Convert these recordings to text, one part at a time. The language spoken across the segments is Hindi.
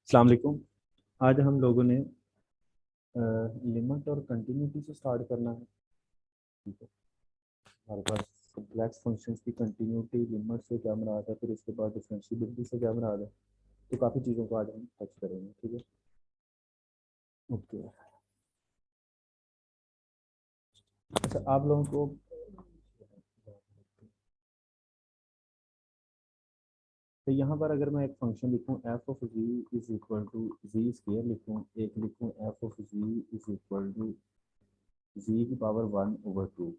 अस्सलाम वालेकुम। आज हम लोगों ने लिमिट और कंटिन्यूटी से स्टार्ट करना है। ठीक है, हमारे पास कॉम्प्लेक्स फंक्शंस की कंटिन्यूटी लिमिट से क्या मुराद है, फिर इसके बाद डिफरेंशिएबिलिटी से क्या मुराद है। तो काफ़ी चीज़ों को आज हम टच करेंगे। ठीक है, ओके। अच्छा, आप लोगों को तो यहाँ पर अगर मैं एक फंक्शन लिखूँ F of ji is equal to G square लिखूँ, एक लिखूँ F of ji is equal to G की पावर 1/2,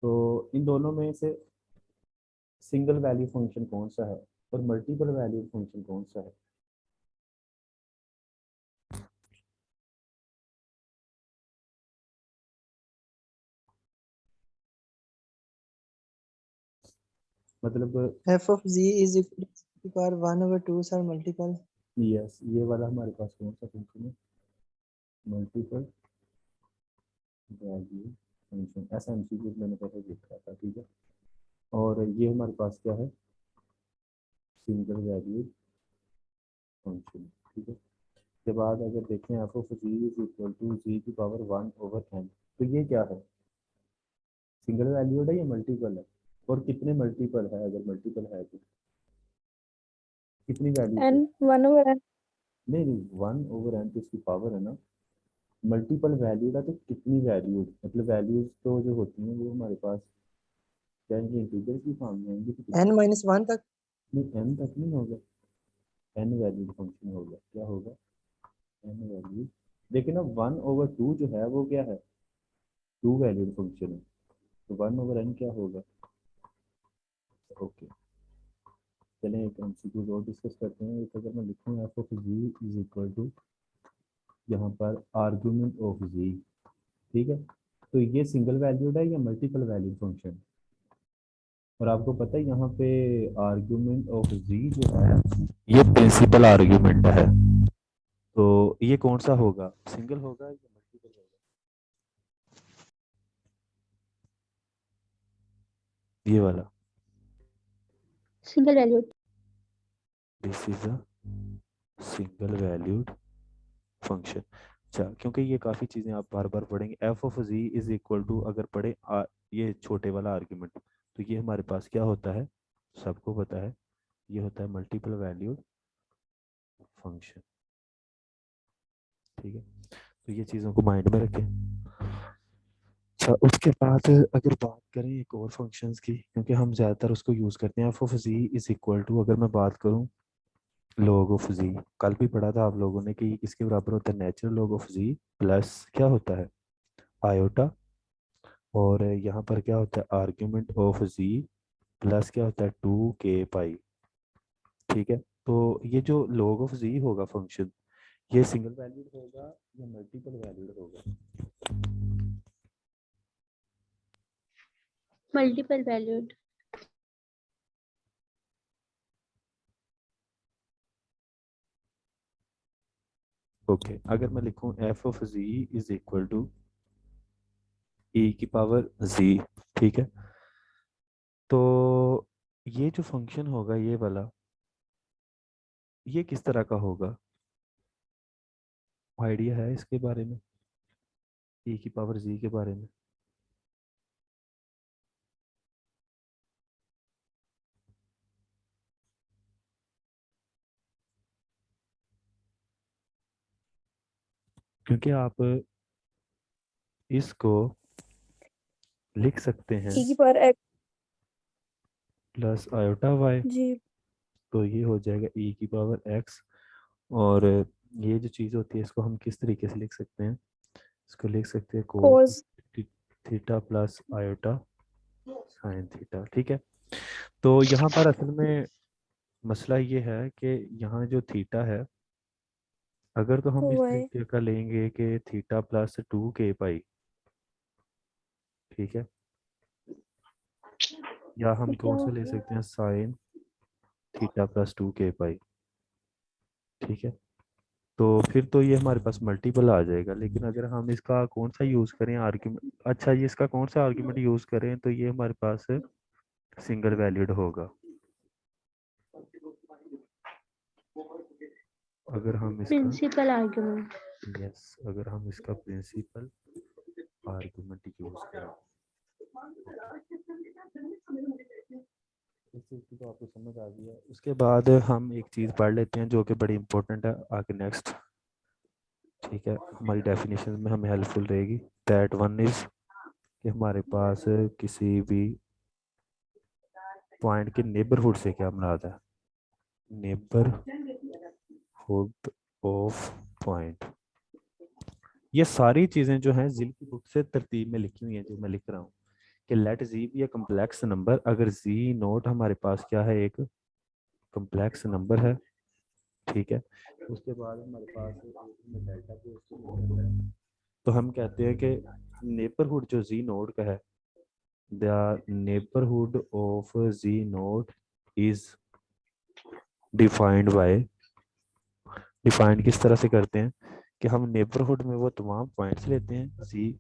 तो इन दोनों में से सिंगल वैल्यू फंक्शन कौन सा है और मल्टीपल वैल्यू फंक्शन कौन सा है। मतलब f of ji is equal to power 1/2 sir multiple. Yes, ये वाला हमारे पास कौन सा फंक्शन है, मल्टीपल वैल्यू फंक्शन। ऐसा एमसीक्यू मैंने पहले लिखा था। ठीक है, और ये हमारे पास क्या है, सिंगल वैल्यू फंक्शन। ठीक है, के बाद अगर देखें F of ji is equal to G की पावर 1/n, तो ये क्या है, सिंगल वैल्यूड है या मल्टीपल है, और कितने मल्टीपल है, अगर मल्टीपल है तो कितनी वैल्यू n पे। 1/n। नहीं नहीं, 1/n तो इसकी पावर है ना। मल्टीपल वैल्यूड है तो कितनी वैल्यूड, मतलब वैल्यूज तो जो होती हैं वो हमारे पास क्या है, इंटीजर की फॉर्म में आएंगी तो कितनी। n-1 तक। नहीं, एन तक नहीं होगा, एन वैल्यूड फंक्शन होगा। क्या होगा, एन वैल्यू। लेकिन अब 1/2 जो है वो क्या है, टू वैल्यूड फंक्शन है, तो 1/n क्या होगा। ओके, चलें एक एमसीक्यू और डिस्कस करते हैं। एक अगर मैं लिखूँ F of ji is equal to यहाँ पर आर्गुमेंट ऑफ जी। ठीक है, तो ये सिंगल वैल्यूड है या मल्टीपल वैल्यूड फंक्शन। और आपको पता है यहाँ पे आर्गुमेंट ऑफ जी जो है ये प्रिंसिपल आर्गुमेंट है, तो ये कौन सा होगा, सिंगल होगा या मल्टीपल होगा। ये वाला, single value. This is a single valued function. अच्छा, क्योंकि ये काफ़ी चीज़ें आप बार बार पढ़ेंगे। F of ji is equal to अगर पढ़े ये छोटे वाला आर्ग्यूमेंट, तो ये हमारे पास क्या होता है, सबको पता है, ये होता है मल्टीपल वैल्यूड फंक्शन। ठीक है, तो ये चीज़ों को माइंड में रखें। अच्छा, उसके बाद अगर बात करें एक और फंक्शंस की, क्योंकि हम ज़्यादातर उसको यूज़ करते हैं, F of ji is equal to अगर मैं बात करूँ लॉग ऑफ जी, कल भी पढ़ा था आप लोगों ने कि किसके बराबर होता है, natural log of z plus क्या होता है, आयोटा, और यहाँ पर क्या होता है आर्ग्यूमेंट ऑफ जी प्लस क्या होता है 2k पाई। ठीक है, तो ये जो लॉग ऑफ जी होगा फंक्शन, ये सिंगल वैल्यूड होगा या मल्टीपल वैल्यूड होगा। Multiple valued. ओके, अगर मैं लिखूं F of ji is equal to E की पावर जी। ठीक है, तो ये जो फंक्शन होगा ये वाला, ये किस तरह का होगा, आइडिया है इसके बारे में, ई की पावर जी के बारे में। क्योंकि आप इसको लिख सकते हैं e की पावर x। Plus iota Y, G. तो ये हो जाएगा ई की पावर एक्स। और ये जो चीज़ होती है इसको हम किस तरीके से लिख सकते हैं, इसको लिख सकते हैं cos cos. Theta plus iota sine theta. ठीक है, तो यहाँ पर असल में मसला ये है कि यहाँ जो थीटा है, अगर तो हम इस वो है तरीके का लेंगे कि थीटा प्लस 2k पाई। ठीक है, या हम तो क्या कौन सा ले होगा। सकते हैं साइन थीटा प्लस 2k पाई। ठीक है, तो फिर तो ये हमारे पास मल्टीपल आ जाएगा, लेकिन अगर हम इसका कौन सा यूज़ करें आर्ग्यूमेंट, अच्छा ये इसका कौन सा आर्ग्यूमेंट यूज़ करें, तो ये हमारे पास सिंगल वैल्यूड होगा। अगर हम इसका प्रिंसिपल आर्गुमेंट। यस अगर हम इसका प्रिंसिपल आर्गुमेंट यूज करें, इस चीज़ की तो आपको समझ आ गई है। उसके बाद हम एक चीज़ पढ़ लेते हैं जो कि बड़ी इंपॉर्टेंट है आगे नेक्स्ट, ठीक है, हमारी डेफिनेशन में हमें हेल्पफुल रहेगी। दैट वन इज कि हमारे पास किसी भी पॉइंट के नेबरहुड से क्या मुराद है, नेबरहुड ऑफ पॉइंट। ये सारी चीज़ें जो हैं जिल की बुक से तरतीब में लिखी हुई हैं जो मैं लिख रहा हूँ कि let z be a complex number, अगर जी नोट हमारे पास क्या है, एक कम्प्लेक्स नंबर है, ठीक है। उसके बाद हमारे पास डेल्टा पॉजिटिव है, तो हम कहते हैं कि नेबरहुड जो जी नोड का है, the neighbourhood of z naught is defined by, defined किस तरह से करते हैं कि हम नेबरहुड में वो तमाम पॉइंट्स लेते हैं जी,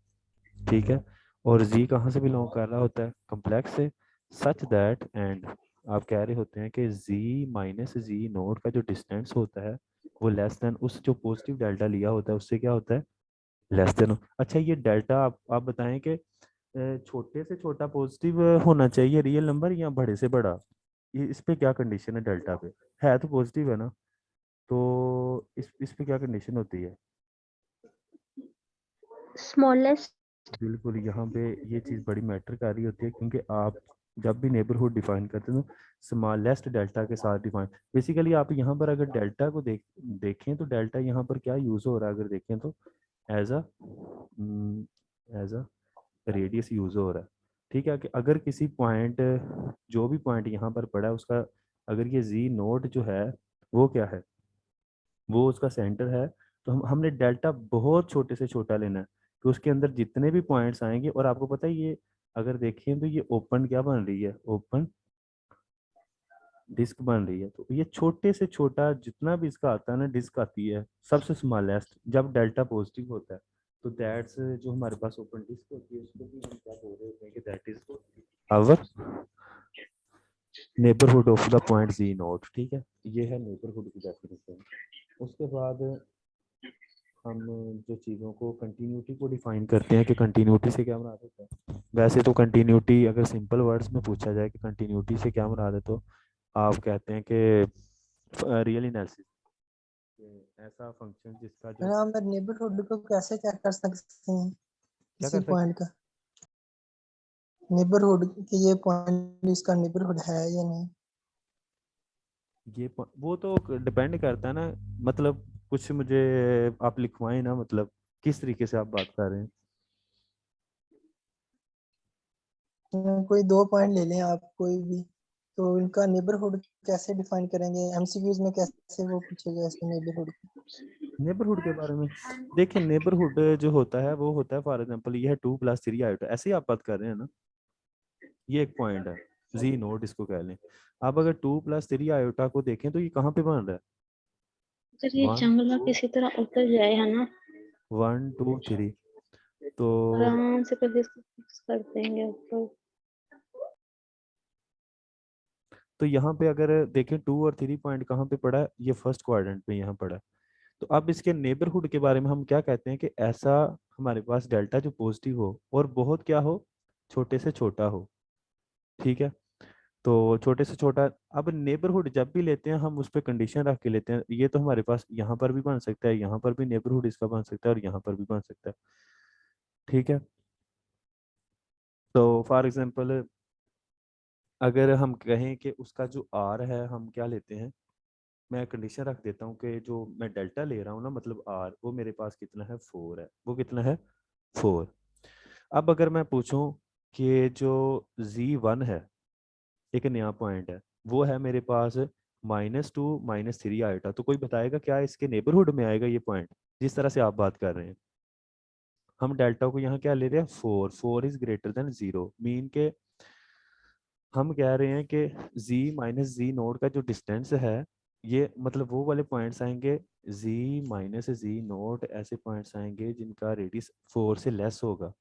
ठीक है, और जी कहाँ से बिलोंग कर रहा होता है, कम्प्लेक्स से, सच दैट एंड आप कह रहे होते हैं कि जी माइनस जी नोड का जो डिस्टेंस होता है वो लेस देन उस जो पॉजिटिव डेल्टा लिया होता है उससे क्या होता है, लेस देन। अच्छा ये डेल्टा आप बताएं कि छोटे से छोटा पॉजिटिव होना चाहिए रियल नंबर या बड़े से बड़ा, ये इस पे क्या कंडीशन है, डेल्टा पे है तो पॉजिटिव है ना, तो इस पे क्या कंडीशन होती है, स्मॉलेस्ट। बिल्कुल यहाँ पे ये चीज़ बड़ी मैटर कर रही होती है क्योंकि आप जब भी नेबरहुड डिफाइन करते हैं तो स्मॉलेस्ट डेल्टा के साथ डिफाइन, बेसिकली आप यहाँ पर अगर डेल्टा को देखें तो डेल्टा यहाँ पर क्या यूज़ हो रहा है, अगर देखें तो as a as a radius use हो रहा है, ठीक है। कि अगर किसी पॉइंट, जो भी पॉइंट यहाँ पर पड़ा है उसका, अगर ये जी नोट जो है वो क्या है, वो उसका सेंटर है, तो हमने डेल्टा बहुत छोटे से छोटा लेना है कि उसके अंदर जितने भी पॉइंट्स आएंगे, और आपको पता है ये अगर देखें तो ये ओपन क्या बन रही है, ओपन डिस्क बन रही है, तो ये छोटे से छोटा जितना भी इसका आता है ना, डिस्क आती है सबसे स्मॉलेस्ट जब डेल्टा पॉजिटिव होता है, तो दैट्स जो हमारे पास ओपन डिस्क होती है उसको भी हम क्या बोल रहे होते हैं कि that is our neighbourhood of the point z naught, ठीक है। ये है नेबरहुड की डेफिनेशन। उसके बाद हम जो चीज़ों को कंटिन्यूटी को डिफाइन करते हैं कि कंटिन्यूटी से क्या मुराद होता है, वैसे तो कंटिन्यूटी अगर सिंपल वर्ड्स में पूछा जाए कि कंटिन्यूटी से क्या मुराद है, तो आप कहते हैं कि रियल एनालिसिस, ऐसा फंक्शन जिसका जो हम नेबरहुड को कैसे चेक कर सकते हैं क्या किसी कर सकते, पॉइंट का, नेबरहुड कि ये पॉइंट इसका नेबरहुड है या नहीं। ये वो तो डिपेंड करता है ना, मतलब कुछ मुझे आप लिखवाएं ना, मतलब किस तरीके से आप बात कर रहे हैं। कोई दो पॉइंट ले लें आप कोई भी, तो इनका नेबरहुड कैसे डिफाइन करेंगे, एमसीक्यूज में कैसे वो पूछेगा इसके नेबरहुड। नेबरहुड के बारे में देखिए, नेबरहुड जो होता है वो होता है फॉर एग्जांपल ये है 2 + 3 आयोटा, ऐसे ही आप बात कर रहे हैं ना, ये एक पॉइंट है जी नोट इसको कह लें। आप अगर 2 + 3 आयोटा को देखें तो ये कहाँ पे बन रहा है, अगर ये 1 जंगला 2 किसी तरह उतर जाए है ना, 1 2 3, तो आराम से फिर इसको फिक्स कर देंगे ऊपर। यहाँ पे अगर देखें 2 और 3 पॉइंट कहाँ पे पड़ा है, ये फर्स्ट क्वाड्रेंट पे यहाँ पड़ा है। तो अब इसके नेबरहुड के बारे में हम क्या कहते हैं कि ऐसा हमारे पास डेल्टा जो पॉजिटिव हो और बहुत क्या हो, छोटे से छोटा हो, ठीक है। तो छोटे से छोटा, अब नेबरहुड जब भी लेते हैं हम उस पर कंडीशन रख के लेते हैं, ये तो हमारे पास यहाँ पर भी बन सकता है, यहाँ पर भी नेबरहुड इसका बन सकता है और यहाँ पर भी बन सकता है, ठीक है। तो फॉर एग्जांपल अगर हम कहें कि उसका जो आर है हम क्या लेते हैं, मैं कंडीशन रख देता हूँ कि जो मैं डेल्टा ले रहा हूँ ना, मतलब आर वो मेरे पास कितना है, 4 है, वो कितना है 4। अब अगर मैं पूछूं कि जो Z1 है, एक नया पॉइंट है, वो है मेरे पास -2 -3 आयोटा, तो कोई बताएगा क्या इसके नेबरहुड में आएगा ये पॉइंट, जिस तरह से आप बात कर रहे हैं। हम डेल्टा को यहाँ क्या ले रहे हैं, 4, 4 इज ग्रेटर देन 0, मीन के हम कह रहे हैं कि z माइनस जी नोड का जो डिस्टेंस है, ये मतलब वो वाले पॉइंट्स आएंगे, z माइनस जी नोड ऐसे पॉइंट्स आएंगे जिनका रेडियस 4 से लेस होगा।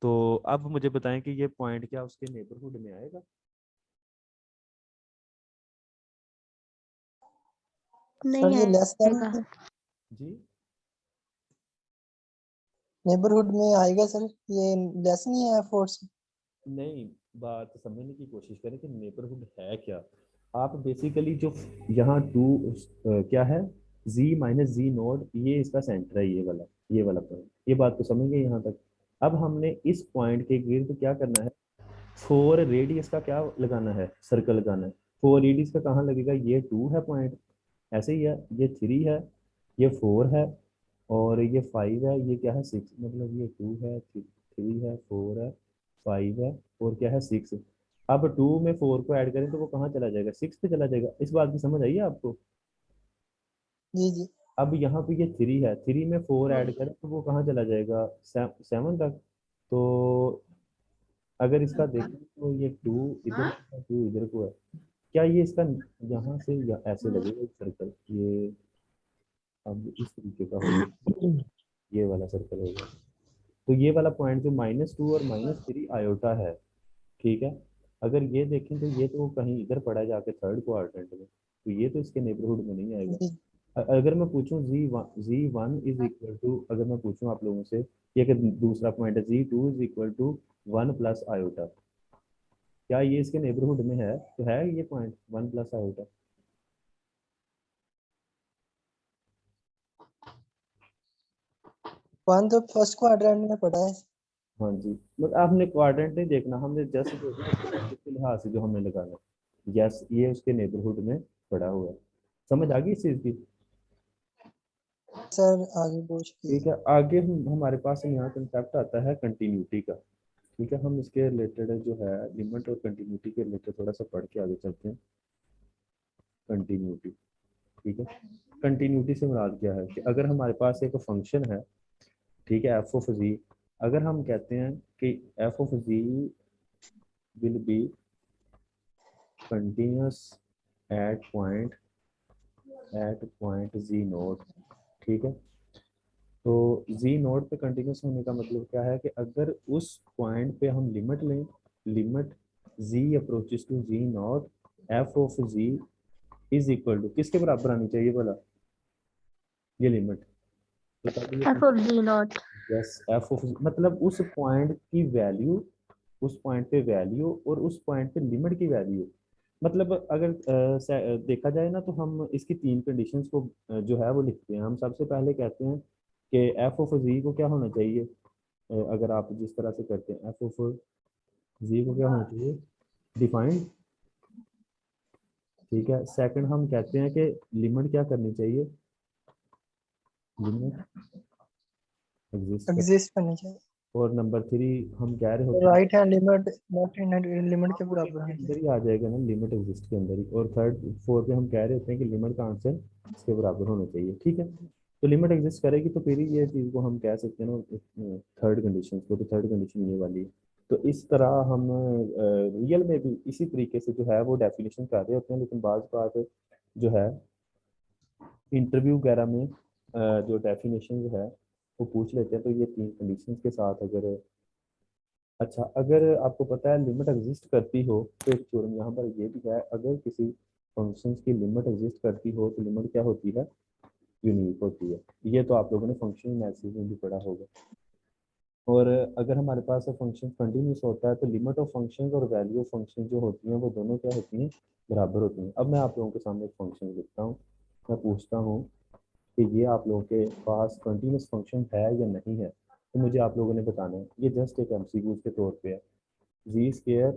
तो अब मुझे बताएं कि ये पॉइंट क्या उसके नेबरहुड में आएगा। नहीं सर ये लेस देन आएगा। जी नेबरहुड में आएगा सर, ये लेस नहीं है 4 से। नहीं, बात समझने की कोशिश करें कि नेबरहुड है क्या। आप बेसिकली जो यहाँ टू क्या है, z माइनस जी नोड, ये इसका सेंटर है, ये वाला पॉइंट, ये बात तो समझ गए यहाँ तक। अब हमने इस पॉइंट के गिर्द क्या करना है, 4 रेडियस का क्या लगाना है, सर्कल लगाना है। 4 रेडियस का कहाँ लगेगा, ये 2 है पॉइंट, ऐसे ही है, ये 3 है, ये 4 है, और ये 5 है, ये क्या है 6, मतलब ये 2 है, 3 है, 4 है, 5 है, और क्या है 6। अब 2 में 4 को ऐड करें तो वो कहाँ चला जाएगा, 6 पे चला जाएगा। इस बात की समझ आई है आपको। जी जी। अब यहाँ पे ये 3 है, 3 में 4 ऐड करें तो वो कहाँ चला जाएगा, 7 तक। तो अगर इसका देखें तो ये 2 इधर को है, 2 इधर को है, क्या ये इसका यहाँ से ऐसे लगेगा एक सर्कल, ये अब इस तरीके का होगा, ये वाला सर्कल होगा। तो ये वाला पॉइंट जो -2 और -3 आयोटा है, ठीक है, अगर ये देखें तो ये तो कहीं इधर पड़ा जाके थर्ड क्वाड्रेंट में, तो ये तो इसके नेबरहुड में नहीं आएगा। जी अगर मैं पूछूं z1 इज इक्वल टू, अगर मैं पूछूं आप लोगों से, ये कि दूसरा पॉइंट है z2 is equal to 1 plus iota, क्या ये इसके नेबरहुड में है, तो है ये पॉइंट 1 प्लस आयोटा। 1 तो फर्स्ट क्वाड्रेंट में पड़ा है। हाँ जी, मतलब आपने क्वाड्रेंट नहीं देखना, हमने जस्ट देखना के लिहाज से जो हमें लगाना है, यस ये उसके नेबरहुड में पड़ा हुआ है। समझ आ गई इस चीज की। सर आगे पूछ के ठीक है, आगे हमारे पास यहाँ कंसेप्ट आता है कंटिन्यूटी का। ठीक है, हम इसके रिलेटेड जो है लिमिट और कंटिन्यूटी के रिलेटेड थोड़ा सा पढ़ के आगे चलते हैं। कंटिन्यूटी, ठीक है, कंटिन्यूटी से मुराद क्या है कि अगर हमारे पास एक फंक्शन है, ठीक है, एफ ऑफ जी, अगर हम कहते हैं कि F of z will be continuous at point z naught, ठीक है, तो जी नोट पे कंटिन्यूस होने का मतलब क्या है कि अगर उस पॉइंट पे हम लिमिट लें, limit z approaches to z naught, f of ji is equal to किसके बराबर आनी चाहिए भला, ये लिमिट, तो तब ये f of z naught. Yes f of मतलब उस पॉइंट की वैल्यू, उस पॉइंट पे वैल्यू और उस पॉइंट पे लिमिट की वैल्यू, मतलब अगर देखा जाए ना तो हम इसकी 3 कंडीशंस को जो है वो लिखते हैं। हम सबसे पहले कहते हैं कि एफ ऑफ जी को क्या होना चाहिए, अगर आप जिस तरह से करते हैं एफ ऑफ जी को क्या होना चाहिए, डिफाइंड, ठीक है। सेकंड हम कहते हैं कि लिमिट क्या करनी चाहिए, लिमिट एग्जिस्ट कर, एग्जिस्ट करनी चाहिए। और नंबर 3 हम कह रहे होते हैं right hand limit left hand limit के बराबर के होनी अंदर चाहिए। ही आ जाएगा ना, लिमिट एग्जिस्ट के अंदर ही। और थर्ड 4 पे हम कह रहे होते हैं कि लिमिट का आंसर इसके बराबर होना चाहिए, ठीक है। तो लिमिट एग्जिस्ट करेगी तो फिर ही ये चीज़ को हम कह सकते हैं ना थर्ड कंडीशन को, तो थर्ड कंडीशन ये वाली है। तो इस तरह हम रियल में भी इसी तरीके से जो है वो डेफिनेशन कर रहे होते हैं, लेकिन बात जो है इंटरव्यू वगैरह में जो डेफिनेशन जो है वो पूछ लेते हैं, तो ये 3 कंडीशंस के साथ अगर, अच्छा अगर आपको पता है लिमिट एग्जिस्ट करती हो तो एक थ्योरम यहाँ पर ये भी है, अगर किसी फंक्शंस की लिमिट एग्जिस्ट करती हो तो लिमिट क्या होती है, यूनिक होती है। ये तो आप लोगों ने फंक्शन एनालिसिस में भी पढ़ा होगा। और अगर हमारे पास फंक्शन कंटिन्यूस होता है तो लिमिट ऑफ फंक्शन और वैल्यू ऑफ फंक्शन जो होती हैं वो दोनों क्या होती हैं, बराबर होती हैं। अब मैं आप लोगों के सामने एक फंक्शन लिखता हूँ, मैं पूछता हूँ कि ये आप लोगों के पास कंटिन्यूस फंक्शन है या नहीं है, तो मुझे आप लोगों ने बताना है। ये जस्ट एक एमसीक्यू के तौर पे है, z square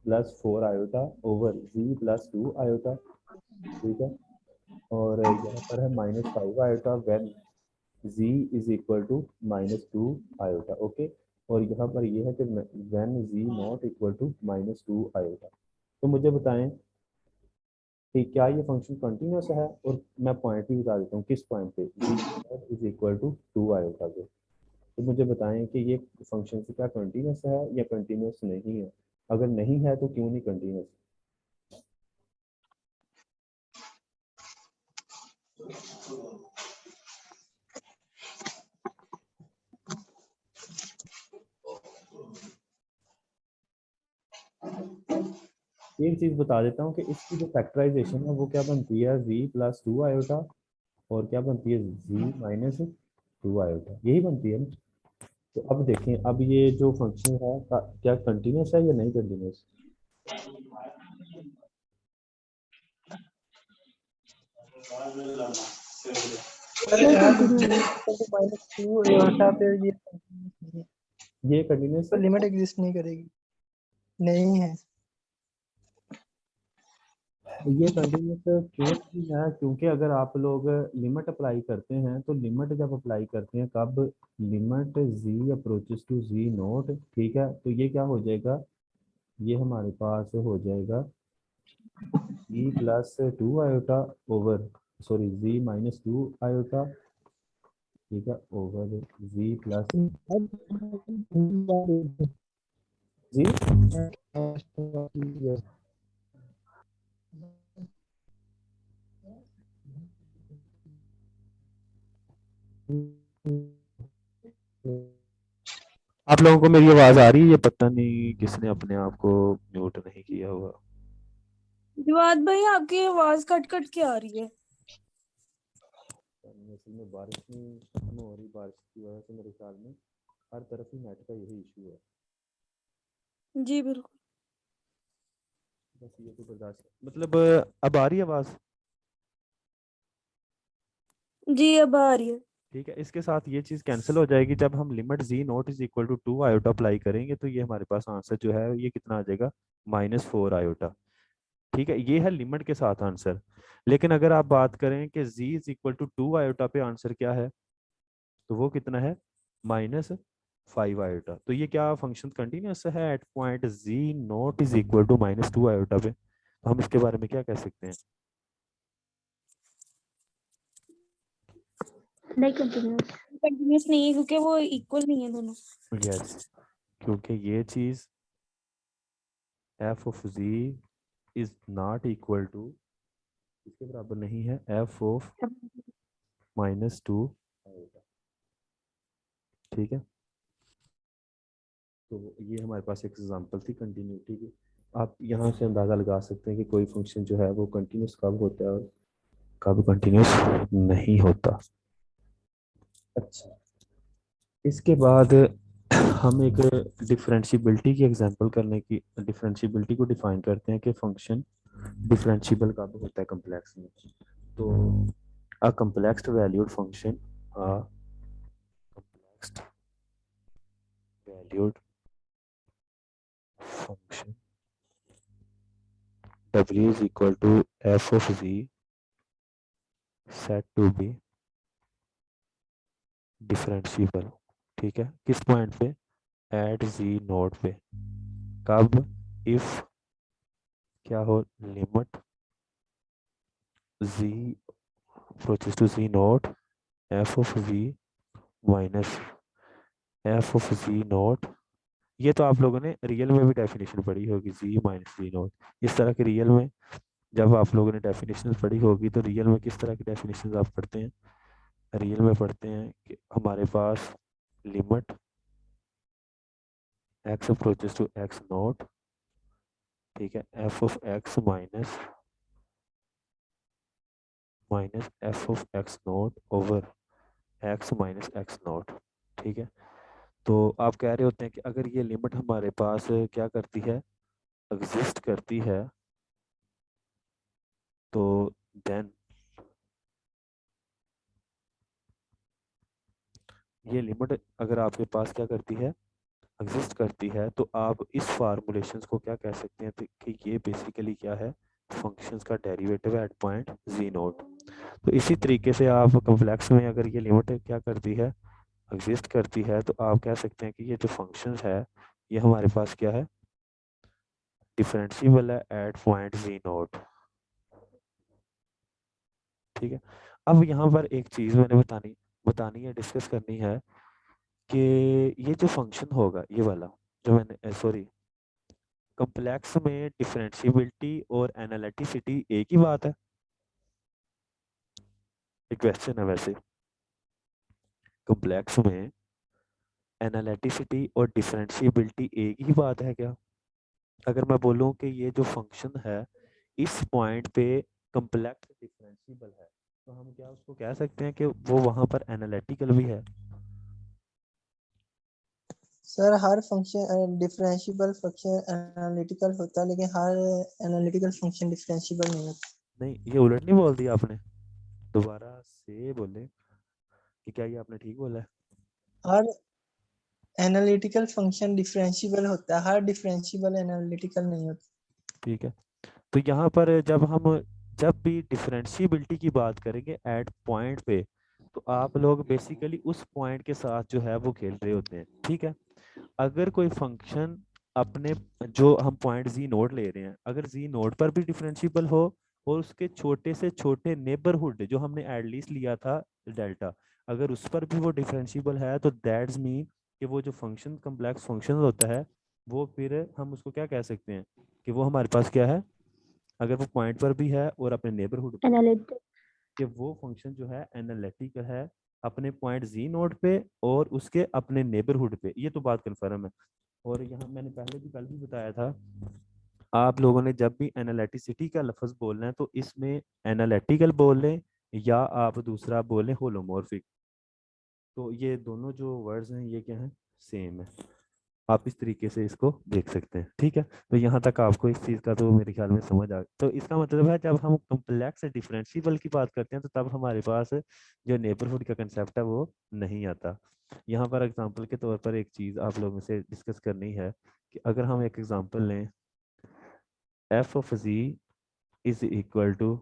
plus 4 iota over z plus 2 iota, ठीक है, और यहाँ पर है -5 iota when z is equal to -2 iota, okay. और यहाँ पर ये है कि when z not equal to -2 iota. तो मुझे बताएं कि क्या ये फंक्शन कंटिन्यूस है, और मैं पॉइंट भी बता देता हूँ किस पॉइंट पे, G naught is equal to 2 iota पे। तो मुझे बताएं कि ये फंक्शन से क्या कंटिन्यूस है या कंटिन्यूस नहीं है, अगर नहीं है तो क्यों नहीं कंटिन्यूस। एक चीज बता देता हूँ कि इसकी जो फैक्टराइजेशन है वो क्या बनती है, z प्लस 2 आयोटा, और क्या बनती है, z माइनस 2 आयोटा, यही बनती है ना। तो अब देखें, अब ये जो फंक्शन है क्या कंटिन्यूस है या नहीं कंटिन्यूस? सर नहीं ऐड कंटिन्यूस। -2 आयोटा पे ये continuous नहीं है, ये कंटिन्यूस तो है। लिमिट एग्जिस्ट नहीं करेगी, नहीं है। ये कंटिन्यूस क्यों नहीं है? क्योंकि अगर आप लोग लिमिट अप्लाई करते हैं तो लिमिट जब अप्लाई करते हैं कब, limit z approaches to z naught, ठीक है, तो ये क्या हो जाएगा, ये हमारे पास हो जाएगा z plus 2 iota over, sorry z minus 2 iota, ठीक है, ओवर z प्लस जी। आप लोगों को मेरी आवाज आ रही है? ये पता नहीं किसने अपने आप को म्यूट नहीं किया हुआ। जवाद भाई आपकी आवाज कट कट के आ रही है। असल में बारिश नहीं खत्म हो रही, बारिश की वजह से मेरे ख्याल में हर तरफ ही नेट का यही इशू है। जी बिल्कुल। बस ये तो बर्दाश्त, मतलब अब आ रही है आवाज? जी अब आ रही है। ठीक है, इसके साथ ये चीज कैंसिल हो जाएगी। जब हम limit z naught is equal to 2 iota apply करेंगे तो ये हमारे पास आंसर जो है ये कितना आ जाएगा, -4 आयोटा। ठीक है, ये है लिमिट के साथ आंसर। लेकिन अगर आप बात करें कि z is equal to 2 iota पे आंसर क्या है, तो वो कितना है, -5 आयोटा। तो ये क्या फंक्शन कंटिन्यूस है at point z naught is equal to -2 iota पे? तो हम इसके बारे में क्या कह सकते हैं? नहीं कंटिन्यूस। कंटिन्यूस नहीं है क्योंकि वो इक्वल नहीं है दोनों। यस, क्योंकि ये चीज f of z is not equal to, इसके बराबर नहीं है, f ऑफ -2 आयोटा। ठीक है, तो ये हमारे पास एक एग्जांपल थी कंटिन्यूटी की। आप यहाँ से अंदाज़ा लगा सकते हैं कि कोई फंक्शन जो है वो कंटिन्यूस कब होता है और कब कंटिन्यूस नहीं होता। अच्छा, इसके बाद हम एक डिफरेंशिएबिलिटी की एग्जांपल करने की, डिफरेंशिएबिलिटी को डिफाइन करते हैं कि फंक्शन डिफरेंशिएबल कब होता है कॉम्प्लेक्स में। तो a complex valued function, a complex valued function w is equal to f of z set to be differentiable. ठीक है, किस पॉइंट पे, एट z नोट पे। कब, इफ क्या हो, limit z approaches to z naught f of v minus f of z naught. ये तो आप लोगों ने रियल में भी डेफिनेशन पढ़ी होगी, z माइनस z नोट। इस तरह के रियल में जब आप लोगों ने डेफिनेशन पढ़ी होगी तो रियल में किस तरह की डेफिनेशन आप पढ़ते हैं, रियल में पढ़ते हैं कि हमारे पास limit x approaches to x naught, ठीक है, f of x minus f of x naught over x minus x naught. ठीक है, तो आप कह रहे होते हैं कि अगर ये लिमिट हमारे पास क्या करती है, एग्जिस्ट करती है, तो देन ये लिमिट अगर आपके पास क्या करती है, एग्जिस्ट करती है, तो आप इस फार्मूलेशंस को क्या कह सकते हैं, तो कि ये बेसिकली क्या है, फंक्शंस का derivative eight point z note. तो इसी तरीके से आप कॉम्प्लेक्स में अगर ये लिमिट क्या करती है, एग्जिस्ट करती है, तो आप कह सकते हैं कि ये जो फंक्शंस है ये हमारे पास क्या है, डिफरेंशिएबल है एट पॉइंट z नोट। ठीक है, अब यहाँ पर एक चीज मैंने बतानी बतानी है, डिस्कस करनी है कि ये जो फंक्शन होगा ये वाला, जो मैंने सॉरी, कॉम्प्लेक्स में डिफरेंशिएबिलिटी और एनालिटिसिटी एक ही बात है? एक क्वेश्चन है वैसे, कॉम्प्लेक्स में एनालिटिसिटी और डिफरेंशिएबिलिटी एक ही बात है क्या? अगर मैं बोलूं कि ये जो फंक्शन है इस पॉइंट पे कम्प्लेक्स डिफरेंशिएबल है, तो हम क्या उसको कह सकते हैं कि वो वहां पर एनालिटिकल भी है? सर हर फंक्शन डिफरेंशिएबल फंक्शन एनालिटिकल होता है, लेकिन हर एनालिटिकल फंक्शन डिफरेंशिएबल नहीं होता। नहीं, ये उलट नहीं बोल दिया आपने, दोबारा से बोले कि क्या ये आपने ठीक बोला है? हर एनालिटिकल फंक्शन डिफरेंशिएबल होता है, हर डिफरेंशिएबल एनालिटिकल नहीं होता। ठीक है, तो यहाँ पर जब भी डिफरेंशिएबिलिटी की बात करेंगे एट पॉइंट पे, तो आप लोग बेसिकली उस पॉइंट के साथ जो है वो खेल रहे होते हैं, ठीक है। अगर कोई फंक्शन अपने जो हम पॉइंट जी नोड ले रहे हैं, अगर जी नोड पर भी डिफरेंशिएबल हो और उसके छोटे से छोटे नेबरहुड जो हमने एटलीस्ट लिया था डेल्टा, अगर उस पर भी वो डिफरेंशिएबल है, तो दैट्स मीन कि वो जो फंक्शन कम्प्लेक्स फंक्शन होता है वो फिर हम उसको क्या कह सकते हैं कि वो हमारे पास क्या है, अगर वो पॉइंट पर भी है और अपने नेबरहुड पर भी, एनालिटिक। कि वो फंक्शन जो है एनालिटिकल है अपने पॉइंट जी नोड पे और उसके अपने नेबरहुड पे, ये तो बात कन्फर्म है। और यहाँ मैंने पहले भी कल भी बताया था, आप लोगों ने जब भी एनालिटिसिटी का लफ्ज बोलना है तो इसमें एनालिटिकल बोल लें या आप दूसरा बोलें होलोमॉर्फिक, तो ये दोनों जो वर्ड्स हैं ये क्या है, सेम है। आप इस तरीके से इसको देख सकते हैं, ठीक है। तो यहाँ तक आपको इस चीज़ का तो मेरे ख्याल में समझ आ, तो इसका मतलब है जब हम कम्प्लेक्स डिफरेंशिएबल की बात करते हैं तो तब हमारे पास जो नेबरहुड का कंसेप्ट है वो नहीं आता। यहाँ पर एग्जांपल के तौर पर एक चीज़ आप लोगों से डिस्कस करनी है कि अगर हम एक एग्जांपल लें, f of ji is equal to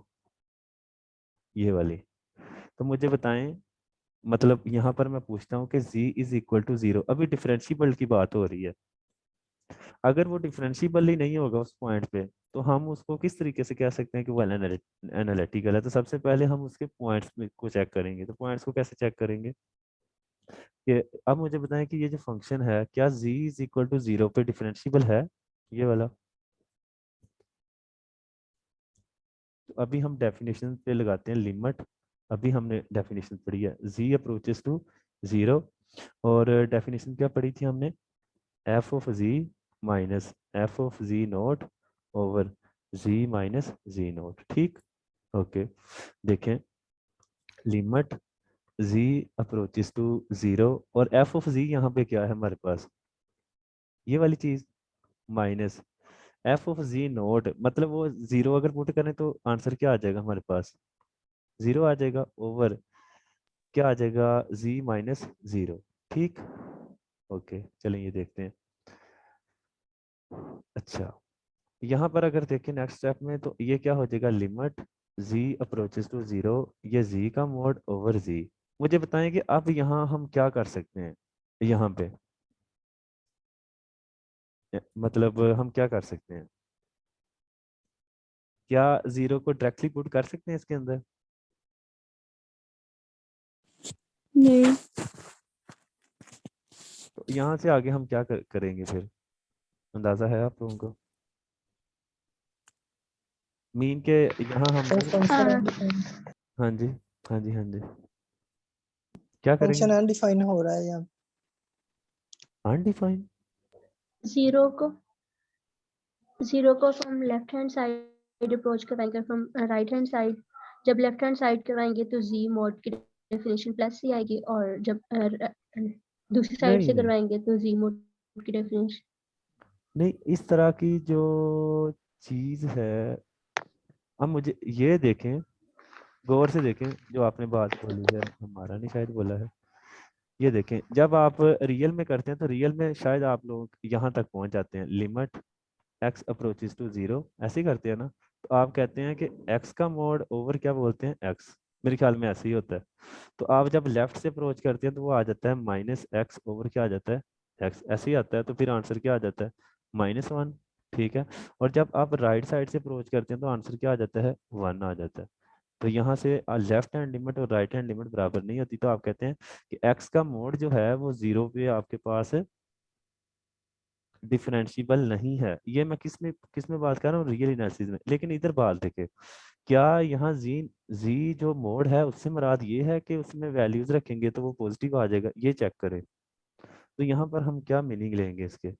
ये वाली, तो मुझे बताएं, मतलब यहाँ पर मैं पूछता हूँ कि z इज इक्वल टू 0, अभी डिफरेंशिएबल की बात हो रही है, अगर वो डिफरेंशिएबल ही नहीं होगा उस पॉइंट पे, तो हम उसको किस तरीके से कह सकते हैं कि वो एनालिटिकल है? तो सबसे पहले हम उसके पॉइंट्स को चेक करेंगे, तो पॉइंट्स को कैसे चेक करेंगे कि अब मुझे बताएं कि ये जो फंक्शन है क्या z इज इक्वल टू 0 पे डिफरेंशिएबल है, ये वाला? तो अभी हम डेफिनेशन पे लगाते हैं लिमिट, अभी हमने डेफिनेशन पढ़ी है z अप्रोचेस टू 0, और डेफिनेशन क्या पढ़ी थी हमने, F of z minus f of z naught over z minus z naught, ठीक। ओके, देखें, लिमिट जी अप्रोचेस टू 0 और एफ ऑफ जी यहाँ पे क्या है हमारे पास, ये वाली चीज, minus f of z naught, मतलब वो 0 अगर पुट करें तो आंसर क्या आ जाएगा हमारे पास, 0 आ जाएगा, ओवर क्या आ जाएगा, जी माइनस 0, ठीक। ओके, चलिए ये देखते हैं। अच्छा, यहाँ पर अगर देखें नेक्स्ट स्टेप में, तो ये क्या हो जाएगा, लिमिट z अप्रोचेस टू 0, ये z का मोड ओवर z। मुझे बताएं कि अब यहाँ हम क्या कर सकते हैं, यहाँ पे मतलब हम क्या कर सकते हैं, क्या 0 को डायरेक्टली पुट कर सकते हैं इसके अंदर? नहीं। तो यहाँ से आगे हम क्या करेंगे फिर, अंदाजा है आप लोगों को? मीन के यहाँ सर हमने, फंक्शन हाँ, अनडिफाइंड, हाँ जी, हाँ जी, हाँ जी, क्या करेंगे? फंक्शन अनडिफाइंड हो रहा है यहाँ। अनडिफाइंड? जीरो को from left hand side approach करवाएंगे, फ्रॉम राइट हैंड साइड। जब लेफ्ट हैंड साइड करवाएंगे तो जी मॉड की डेफिनेशन प्लस ही आएगी, और जब दूसरी साइड नहीं से नहीं करवाएंगे तो जी मॉड की डेफिनेशन। नहीं, इस तरह की जो चीज है, अब मुझे ये देखें, गौर से देखें जो आपने बात बोली है, हमारा नहीं शायद बोला है, ये देखें जब आप रियल में करते हैं तो रियल में शायद आप लोग यहाँ तक पहुंच जाते हैं, लिमिट x अप्रोचेस टू 0, ऐसे ही करते हैं ना, तो आप कहते हैं कि x का मोड ओवर क्या बोलते हैं, x, मेरे ख्याल में ऐसे ही होता है। तो आप जब लेफ्ट से अप्रोच करते हैं तो वो आ जाता है माइनस एक्स ओवर क्या आ जाता है, x, ऐसे ही आता है, तो फिर आंसर क्या आ जाता है, -1, ठीक है। और जब आप राइट साइड से अप्रोच करते हैं तो आंसर क्या आ जाता है, 1 आ जाता है। तो यहाँ से लेफ्ट हैंड लिमिट और राइट हैंड लिमिट बराबर नहीं होती, तो आप कहते हैं कि x का मोड जो है वो 0 पे आपके पास डिफरेंशिएबल नहीं है। ये मैं किस में बात कर रहा हूँ, रियल एनालिसिस में। लेकिन इधर बात देखे, क्या यहाँ जी जो मोड है उससे मुराद ये है कि उसमें वैल्यूज रखेंगे तो वो पॉजिटिव आ जाएगा, ये चेक करें। तो यहाँ पर हम क्या मीनिंग लेंगे इसके,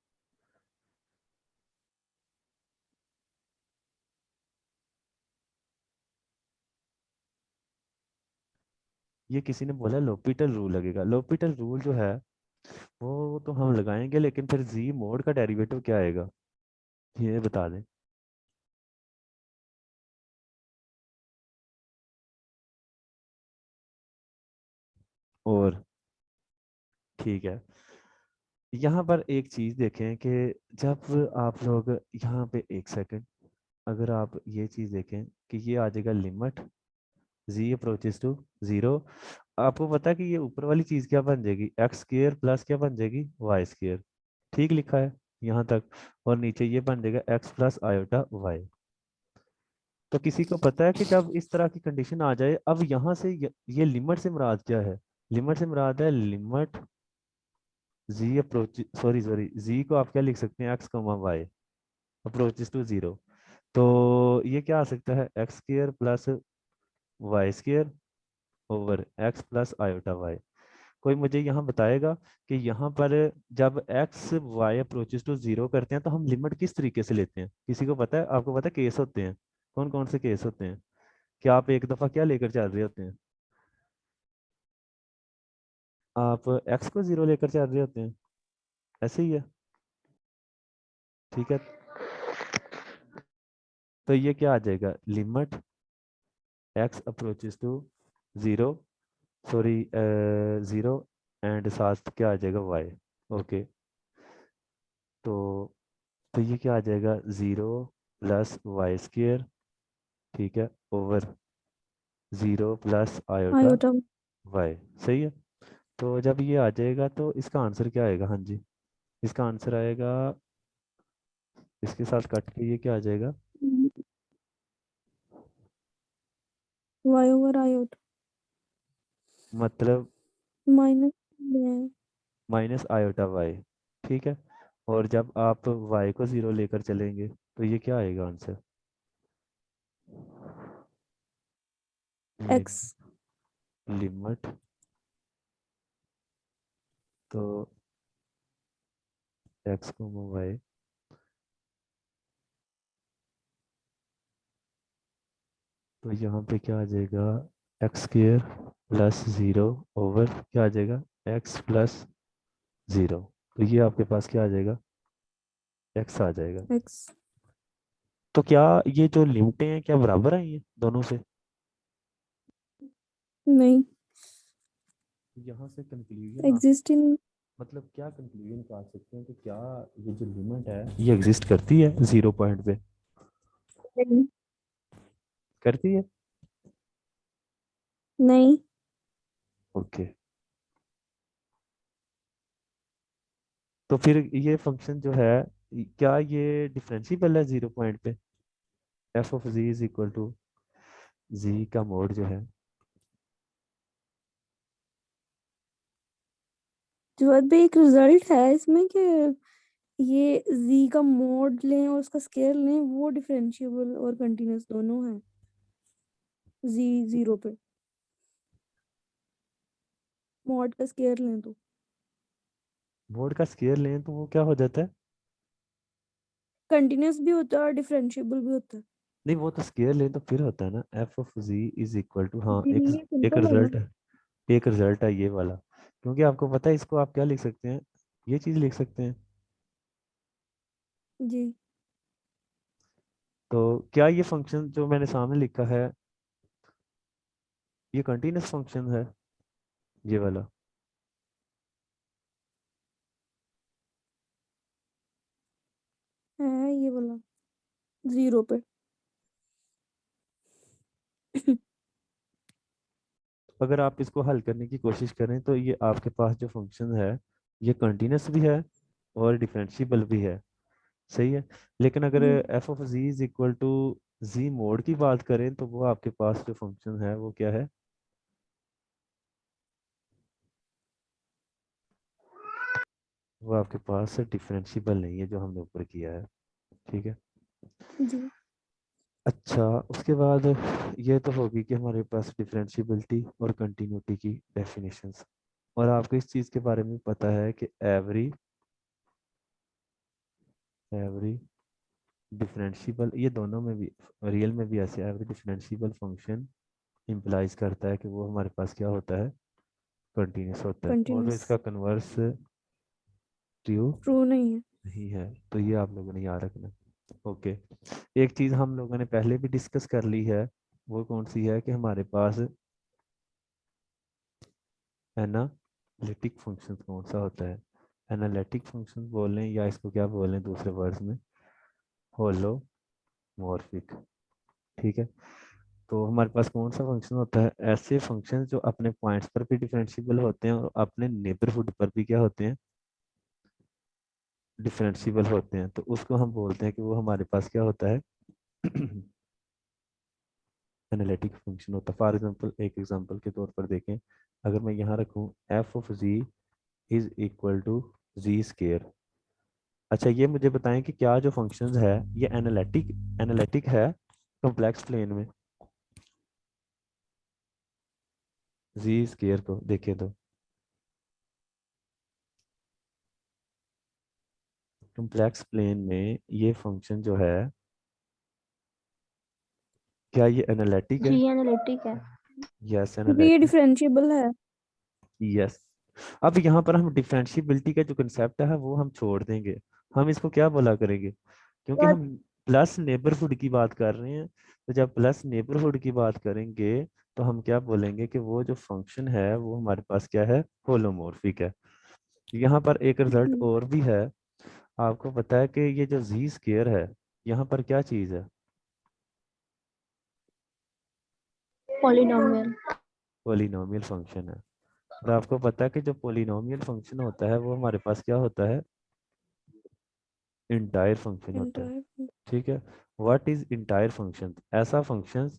ये किसी ने बोला लोपिटल रूल लगेगा। लोपिटल रूल जो है वो तो हम लगाएंगे, लेकिन फिर जी मोड का डेरिवेटिव क्या आएगा ये बता दें। और ठीक है, यहाँ पर एक चीज देखें कि जब आप लोग यहाँ पे एक सेकंड, अगर आप ये चीज देखें कि ये आ जाएगा लिमिट z अप्रोचेस टू 0, आपको पता है कि ये ऊपर वाली चीज क्या बन जाएगी, एक्स स्क्वायर प्लस क्या बन जाएगी, वाई स्क्वायर। ठीक लिखा है यहाँ तक। और नीचे ये बन जाएगा एक्स प्लस आयोटा वाई। तो किसी को पता है कि जब इस तरह की कंडीशन आ जाए, अब यहाँ से ये लिमिट से मुराद क्या है, लिमिट से मुराद है limit z approach, sorry sorry, z को आप क्या लिख सकते हैं, एक्स कमा वाई अप्रोचेस टू 0। तो ये क्या आ सकता है, x square plus y square over x plus iota y. कोई मुझे यहाँ बताएगा कि यहाँ पर जब एक्स वाई अप्रोचेस टू 0 करते हैं तो हम लिमिट किस तरीके से लेते हैं, किसी को पता है, आपको पता है केस होते हैं, कौन कौन से केस होते हैं, कि आप एक दफा क्या लेकर चल रहे होते हैं, आप एक्स को 0 लेकर चल रहे होते हैं, ऐसे ही है। ठीक है, तो ये क्या आ जाएगा, limit x approaches to 0, sorry 0, and साथ क्या आ जाएगा वाई। ओके, तो ये क्या आ जाएगा, 0 प्लस वाई स्क्वेयर, ठीक है, over 0 plus iota iota. Y. सही है। तो जब ये आ जाएगा तो इसका आंसर क्या आएगा, हाँ जी, इसका आंसर आएगा, इसके साथ कट के ये क्या आ जाएगा, वाई ओवर आयोटा मतलब माइनस। Minus iota y. ठीक है, और जब आप वाई को 0 लेकर चलेंगे तो ये क्या आएगा आंसर, एक्स। लिमिट, तो एक्स को वाई, तो यहाँ पे क्या आ जाएगा, एक्स स्क्वेयर प्लस 0 ओवर क्या आ जाएगा, एक्स प्लस 0। तो ये आपके पास क्या आ जाएगा, एक्स आ जाएगा। एक्स। तो क्या ये जो लिमिटें हैं क्या बराबर आई हैं दोनों से, नहीं, यहाँ से कंक्लूजन आप, एग्जिस्टिंग। मतलब क्या कंक्लूजन निकाल सकते हैं कि क्या ये जो लिमिट है ये एग्जिस्ट करती है 0 पॉइंट पे, करती है। नहीं। ओके, तो फिर ये फंक्शन जो है क्या ये डिफरेंशिएबल है 0 पॉइंट पे, F of ji is equal to G का मोड जो है। जवाब भी एक रिजल्ट है इसमें कि ये z का मोड लें और उसका स्केयर लें, वो डिफरेंशिएबल और कंटीन्यूअस दोनों है z 0 पे। मॉड का स्केयर लें तो मोड का स्केयर लें तो वो क्या हो जाता है, कंटीन्यूअस भी होता है और डिफरेंशिएबल भी होता है। नहीं वो तो स्केयर लें तो फिर होता है ना, f of ji is equal to, हाँ जी, एक ये एक सिंपल है ना। रिजल्ट है, एक रिजल्ट है ये वाला, क्योंकि आपको पता है इसको आप क्या लिख सकते हैं, ये चीज लिख सकते हैं। जी। तो क्या ये फंक्शन जो मैंने सामने लिखा है ये कंटीन्यूअस फंक्शन है, ये वाला। है ये वाला 0 पे। अगर आप इसको हल करने की कोशिश करें तो ये आपके पास जो फंक्शन है ये कंटीन्यूअस भी है और डिफरेंशिएबल भी है। सही है, लेकिन अगर G. F of ji is equal to G mod की बात करें तो वो आपके पास जो फंक्शन है वो क्या है, वो आपके पास डिफरेंशिएबल नहीं है जो हमने ऊपर किया है। ठीक है, जी। अच्छा उसके बाद ये तो होगी कि हमारे पास डिफरेंशिएबिलिटी और कंटिन्यूटी की डेफिनेशंस, और आपको इस चीज़ के बारे में पता है कि एवरी एवरी डिफरेंशिएबल, ये दोनों में भी, रियल में भी ऐसे, एवरी डिफरेंशिएबल फंक्शन इम्प्लाइज करता है कि वो हमारे पास क्या होता है, कंटिन्यूस होता है, और कंटिन्यूस इसका कन्वर्स ट्रू ट्रू नहीं है। नहीं है। तो ये आप लोगों ने याद रखना। ओके, एक चीज हम लोगों ने पहले भी डिस्कस कर ली है, वो कौन सी है कि हमारे पास एनालिटिक फंक्शन कौन सा होता है। एनालिटिक फंक्शन बोलें या इसको क्या बोलें दूसरे वर्ड्स में, होलोमॉर्फिक। ठीक है, तो हमारे पास कौन सा फंक्शन होता है, ऐसे फंक्शन जो अपने पॉइंट्स पर भी डिफरेंशिएबल होते हैं और अपने नेबरहुड पर भी क्या होते हैं, डिफरेंशिएबल होते हैं। तो उसको हम बोलते हैं कि वो हमारे पास क्या होता है, एनालिटिक फंक्शन होता है। फॉर एग्जांपल, एक एग्जांपल के तौर पर देखें, अगर मैं यहाँ रखूँ f of ji is equal to z square. अच्छा, ये मुझे बताएं कि क्या जो फंक्शंस है ये एनालिटिक एनालिटिक है कॉम्प्लेक्स प्लेन में। जी स्केयर को देखें तो कॉम्प्लेक्स प्लेन में ये फंक्शन जो है, क्या ये एनालिटिक है? जी एनालिटिक है। यस, क्योंकि ये एनालिटिक। डिफरेंशिएबल है। यस। अब यहाँ पर हम डिफरेंशिएबिलिटी का जो कंसेप्ट है वो हम छोड़ देंगे। हम इसको क्या बोला करेंगे, क्योंकि But हम प्लस नेबरहुड की बात कर रहे हैं, तो जब प्लस नेबरहुड की बात करेंगे तो हम क्या बोलेंगे कि वो जो फंक्शन है वो हमारे पास क्या है, होलोमॉर्फिक है। यहाँ पर एक रिजल्ट और भी है, आपको पता है कि ये जो जी स्क्वायर है यहाँ पर क्या चीज है, पॉलिनोमियल। पॉलिनोमियल फंक्शन है। और आपको पता है कि जो पॉलिनोमियल फंक्शन होता है वो हमारे पास क्या होता है, इंटायर फंक्शन होता है। entire ठीक है, व्हाट इज इंटायर फंक्शन, ऐसा function,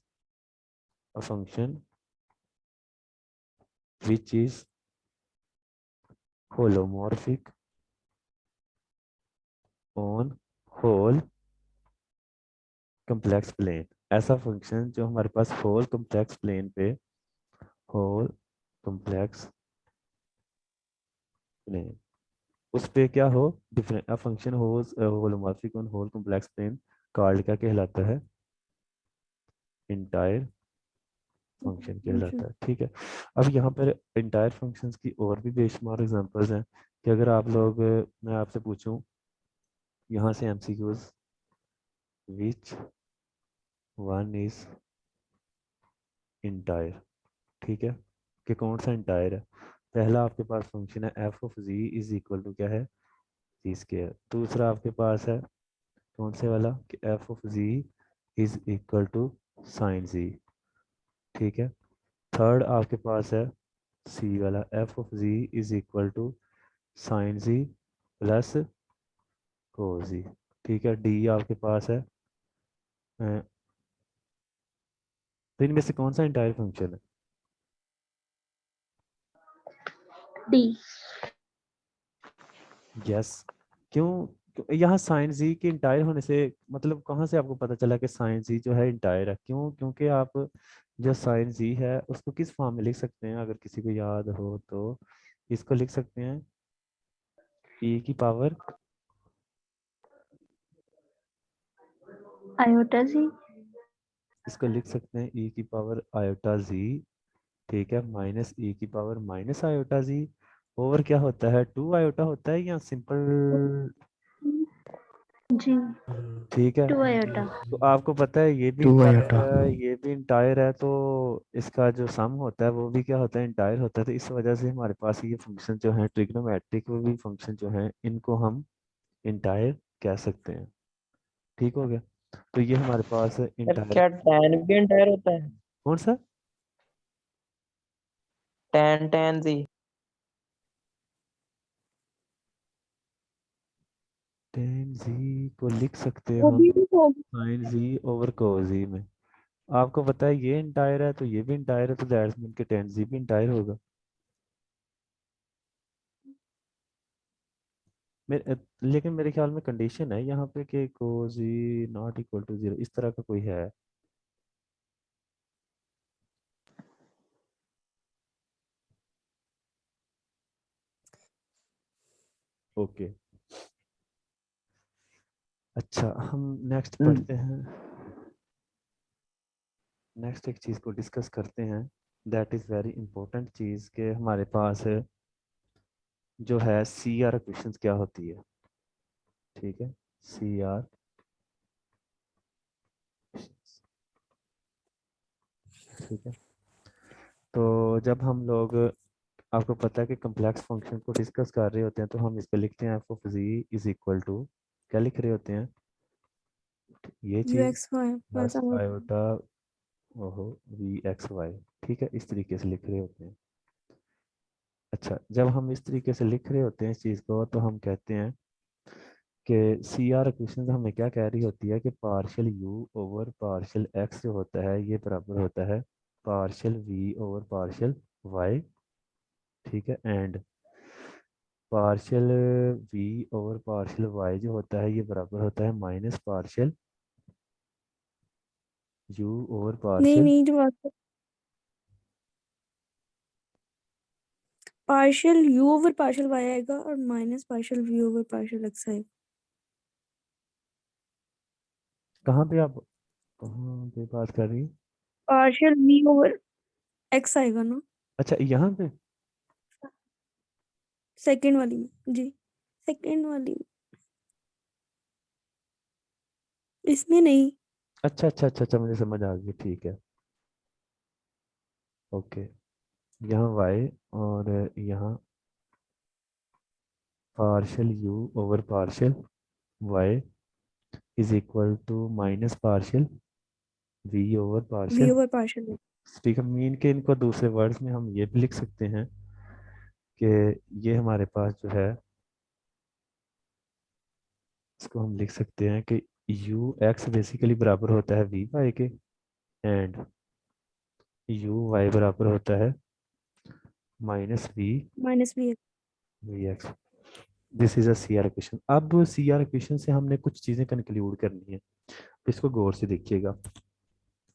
a function which is holomorphic on whole complex plane. ऐसा फंक्शन जो हमारे पास होल कॉम्प्लेक्स प्लेन पे, होल कॉम्प्लेक्स प्लेन उस पे क्या हो, डिफरेंट फंक्शन हो holomorphic on whole complex plane, called क्या कहलाता है, इंटायर फंक्शन function। कहलाता है। ठीक है, अब यहाँ पर इंटायर फंक्शंस की और भी बेशुमार एग्जांपल्स हैं, कि अगर आप लोग मैं आपसे पूछूं यहाँ से MCQs, which one is entire, ठीक है, कि कौन सा इंटायर है। पहला आपके पास फंक्शन है F of ji is equal to क्या है, जी स्केयर। दूसरा आपके पास है कौन से वाला, कि F of ji is equal to sine G. ठीक है, थर्ड आपके पास है सी वाला, F of ji is equal to sine G plus cos G. ठीक है, डी आपके पास है तो इनमें से कौन सा इंटायर फंक्शन है, डी। यस। यहाँ साइन जी के इंटायर होने से मतलब कहाँ से आपको पता चला कि साइन जी जो है इंटायर है, क्यों, क्योंकि आप जो साइन जी है उसको किस फॉर्म में लिख सकते हैं, अगर किसी को याद हो तो इसको लिख सकते हैं e की पावर, आयोटा जी। इसको लिख सकते हैं e की पावर आयोटा जी। ठीक है, माइनस e की पावर माइनस आयोटा जी। ओवर क्या होता है, टू आयोटा होता है या सिंपल। जी ठीक है, टू आयोटा। तो आपको पता है ये भी टू इंटायर आयोटा। है, ये भी इंटायर है, तो इसका जो सम होता है वो भी क्या होता है, इंटायर होता है। तो इस वजह से हमारे पास ये फंक्शन जो है ट्रिग्नोमेट्रिक वो भी फंक्शन जो है इनको हम इंटायर कह सकते हैं। ठीक हो गया, तो ये हमारे पास सर इंटायर। क्या टैन भी एंटायर होता है? कौन सा, टैन टैन जी। टेन जी को लिख सकते हैं वो हम भी तो साइन जी ओवर कोस जी में। आपको पता है ये इंटायर है तो ये भी इंटायर है, तो दैट्स मीन के टेन जी भी इंटायर होगा। लेकिन मेरे ख्याल में कंडीशन है यहाँ पे कि कोजी नॉट इक्वल टू जीरो, इस तरह का कोई है। ओके, अच्छा हम नेक्स्ट हम्म, पढ़ते हैं। नेक्स्ट एक चीज़ को डिस्कस करते हैं, दैट इज़ वेरी इंपॉर्टेंट चीज़ के हमारे पास जो है सी आर इक्वेशंस क्या होती है। ठीक है, सी आर, ठीक है। तो जब हम लोग, आपको पता है कि कम्प्लेक्स फंक्शन को डिस्कस कर रहे होते हैं तो हम इस पे लिखते हैं F of ji is equal to, क्या लिख रहे होते हैं, ये यू चीज़ x y plus plus iota ओहो वी एक्स वाई, ठीक है, इस तरीके से लिख रहे होते हैं। अच्छा, जब हम इस तरीके से लिख रहे होते हैं इस चीज़ को तो हम कहते हैं कि सी आर इक्वेशन हमें क्या कह रही होती है कि partial u over partial x जो होता है ये बराबर होता है partial v over partial y, ठीक है, and partial v over partial y जो होता है ये बराबर होता है माइनस पार्शियल यू ओवर नहीं पार्शियल, नहीं जो बात partial u over partial y आएगा और minus partial v over partial x आएगा। कहाँ पे आप कहाँ पे बात कर रही हैं? पार्शियल वी ओवर एक्स आएगा ना अच्छा, यहाँ पे, सेकंड वाली में जी, सेकंड वाली में, इसमें नहीं। अच्छा अच्छा अच्छा अच्छा, मुझे समझ आ गई, ठीक है, ओके। यहाँ वाई और यहाँ partial u over partial y is equal to minus partial v over v partial, over partial speaker mean के इनको दूसरे वर्ड्स में हम ये भी लिख सकते हैं कि ये हमारे पास जो है इसको हम लिख सकते हैं कि यू एक्स बेसिकली बराबर होता है वी वाई के, एंड यू वाई बराबर होता है minus minus v v x. This is a C R equation. अब सी आर इक्वेशन से हमने कुछ चीजें कंक्लूड करनी है, इसको गौर से देखिएगा।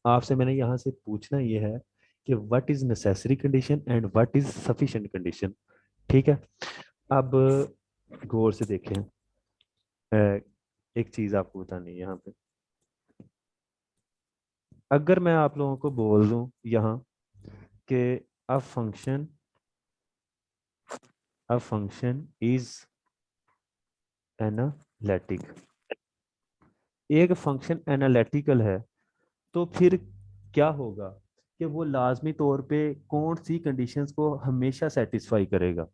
आपसे मैंने यहाँ से पूछना ये है कि what is necessary condition and what is sufficient condition, ठीक है। अब गौर से देखें, एक चीज आपको बतानी है यहाँ पे। अगर मैं आप लोगों को बोल दूं यहाँ कि अ फंक्शन इज एनालिटिक, एक फंक्शन एनालिटिकल है, तो फिर क्या होगा कि वो लाजमी तौर पे कौन सी कंडीशंस को हमेशा सेटिस्फाई करेगा।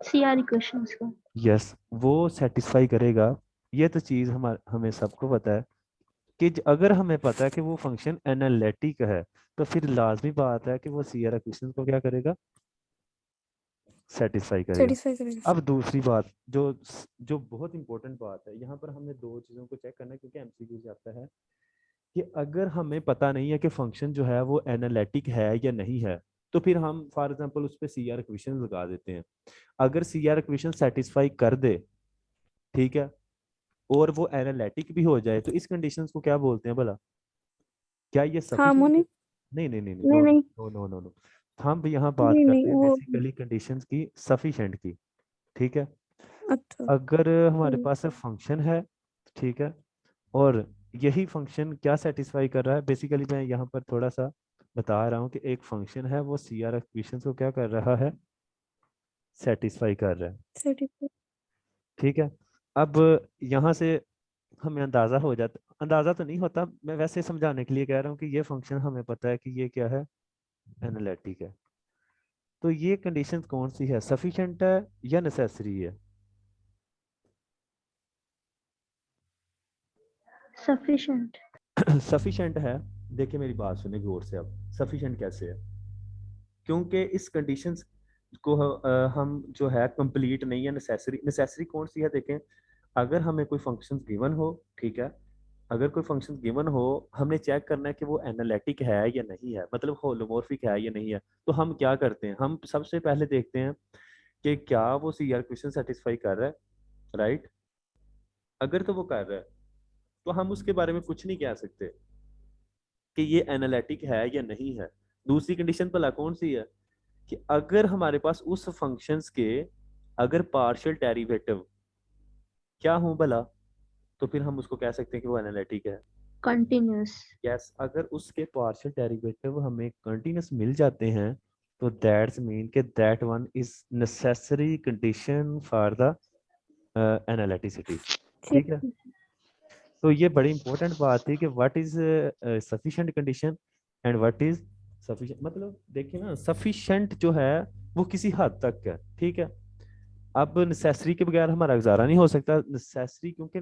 CR इक्वेशंस को। यस, वो सेटिस्फाई करेगा। ये तो चीज हमें सबको पता है कि अगर हमें पता है कि वो फंक्शन एनालिटिक है तो फिर लाजमी बात है कि वो सी आर इक्वेशन को क्या करेगा, सेटिस्फाई करेगा। सेटिस्फाई करेगा। अब दूसरी बात जो जो बहुत इंपॉर्टेंट बात है यहाँ पर, हमने दो चीज़ों को चेक करना है क्योंकि एमसीक्यू से आता है कि अगर हमें पता नहीं है कि फंक्शन जो है वो एनालिटिक है या नहीं है तो फिर हम फॉर एग्जांपल उस पर सी आर इक्वेशन लगा देते हैं। अगर सी आर इक्वेशन सेटिस्फाई कर दे, ठीक है, और वो एनालिटिक भी हो जाए तो इस कंडीशंस को क्या बोलते हैं भला, क्या ये सफिशिएंट है? हार्मोनिक। नहीं नहीं नहीं नहीं, नहीं नो नहीं नो नो नो नो, हम यहाँ बात नहीं नहीं करते हैं वो बेसिकली कंडीशंस की सफिशिएंट की, ठीक है। अच्छा। अगर हमारे हम्म, पास फंक्शन है, ठीक है, और यही फंक्शन क्या सेटिस्फाई कर रहा है, बेसिकली मैं यहाँ पर थोड़ा सा बता रहा हूँ कि एक फंक्शन है वो सी आर इक्वेशन को क्या कर रहा है, सेटिस्फाई कर रहा है, सेटिस्फाई। ठीक है। अब यहाँ से हमें अंदाजा हो जाता, अंदाजा तो नहीं होता, मैं वैसे समझाने के लिए कह रहा हूँ कि ये फंक्शन हमें पता है कि ये क्या है, एनालिटिक है। तो ये कंडीशन कौन सी है, सफिशिएंट है या नेसेसरी है? सफिशिएंट। सफिशिएंट है। देखिए मेरी बात सुनिए गौर से, अब सफिशिएंट कैसे है, क्योंकि इस कंडीशंस को हम जो है कंप्लीट नहीं है, नेसेसरी। नेसेसरी कौन सी है देखें, अगर हमें कोई फंक्शन गिवन हो, ठीक है, अगर कोई फंक्शन गिवन हो, हमने चेक करना है कि वो एनालिटिक है या नहीं है, मतलब होलोमोर्फिक है या नहीं है, तो हम क्या करते हैं, हम सबसे पहले देखते हैं कि क्या वो सी आर क्वेश्चन सेटिस्फाई कर रहा है, राइट। अगर तो वो कर रहा है तो हम उसके बारे में कुछ नहीं कह सकते कि ये एनालिटिक है या नहीं है। दूसरी कंडीशन भला कौन सी है कि अगर हमारे पास उस फंक्शंस के अगर पार्शियल डेरिवेटिव क्या हो भला, तो फिर हम उसको कह सकते हैं कि वो एनालिटिक है। कंटिन्यूस। यस, अगर उसके पार्शियल डेरिवेटिव हमें कंटिन्यूस मिल जाते हैं तो दैट्स मीन के that one is necessary condition for the analyticity. ठीक है, तो ये बड़ी इंपॉर्टेंट बात है कि what is sufficient condition and what is sufficient. मतलब देखिए ना, सफिशिएंट जो है वो किसी हद तक है, ठीक है। अब नेसेसरी के बगैर हमारा गुजारा नहीं हो सकता। नेसेसरी, क्योंकि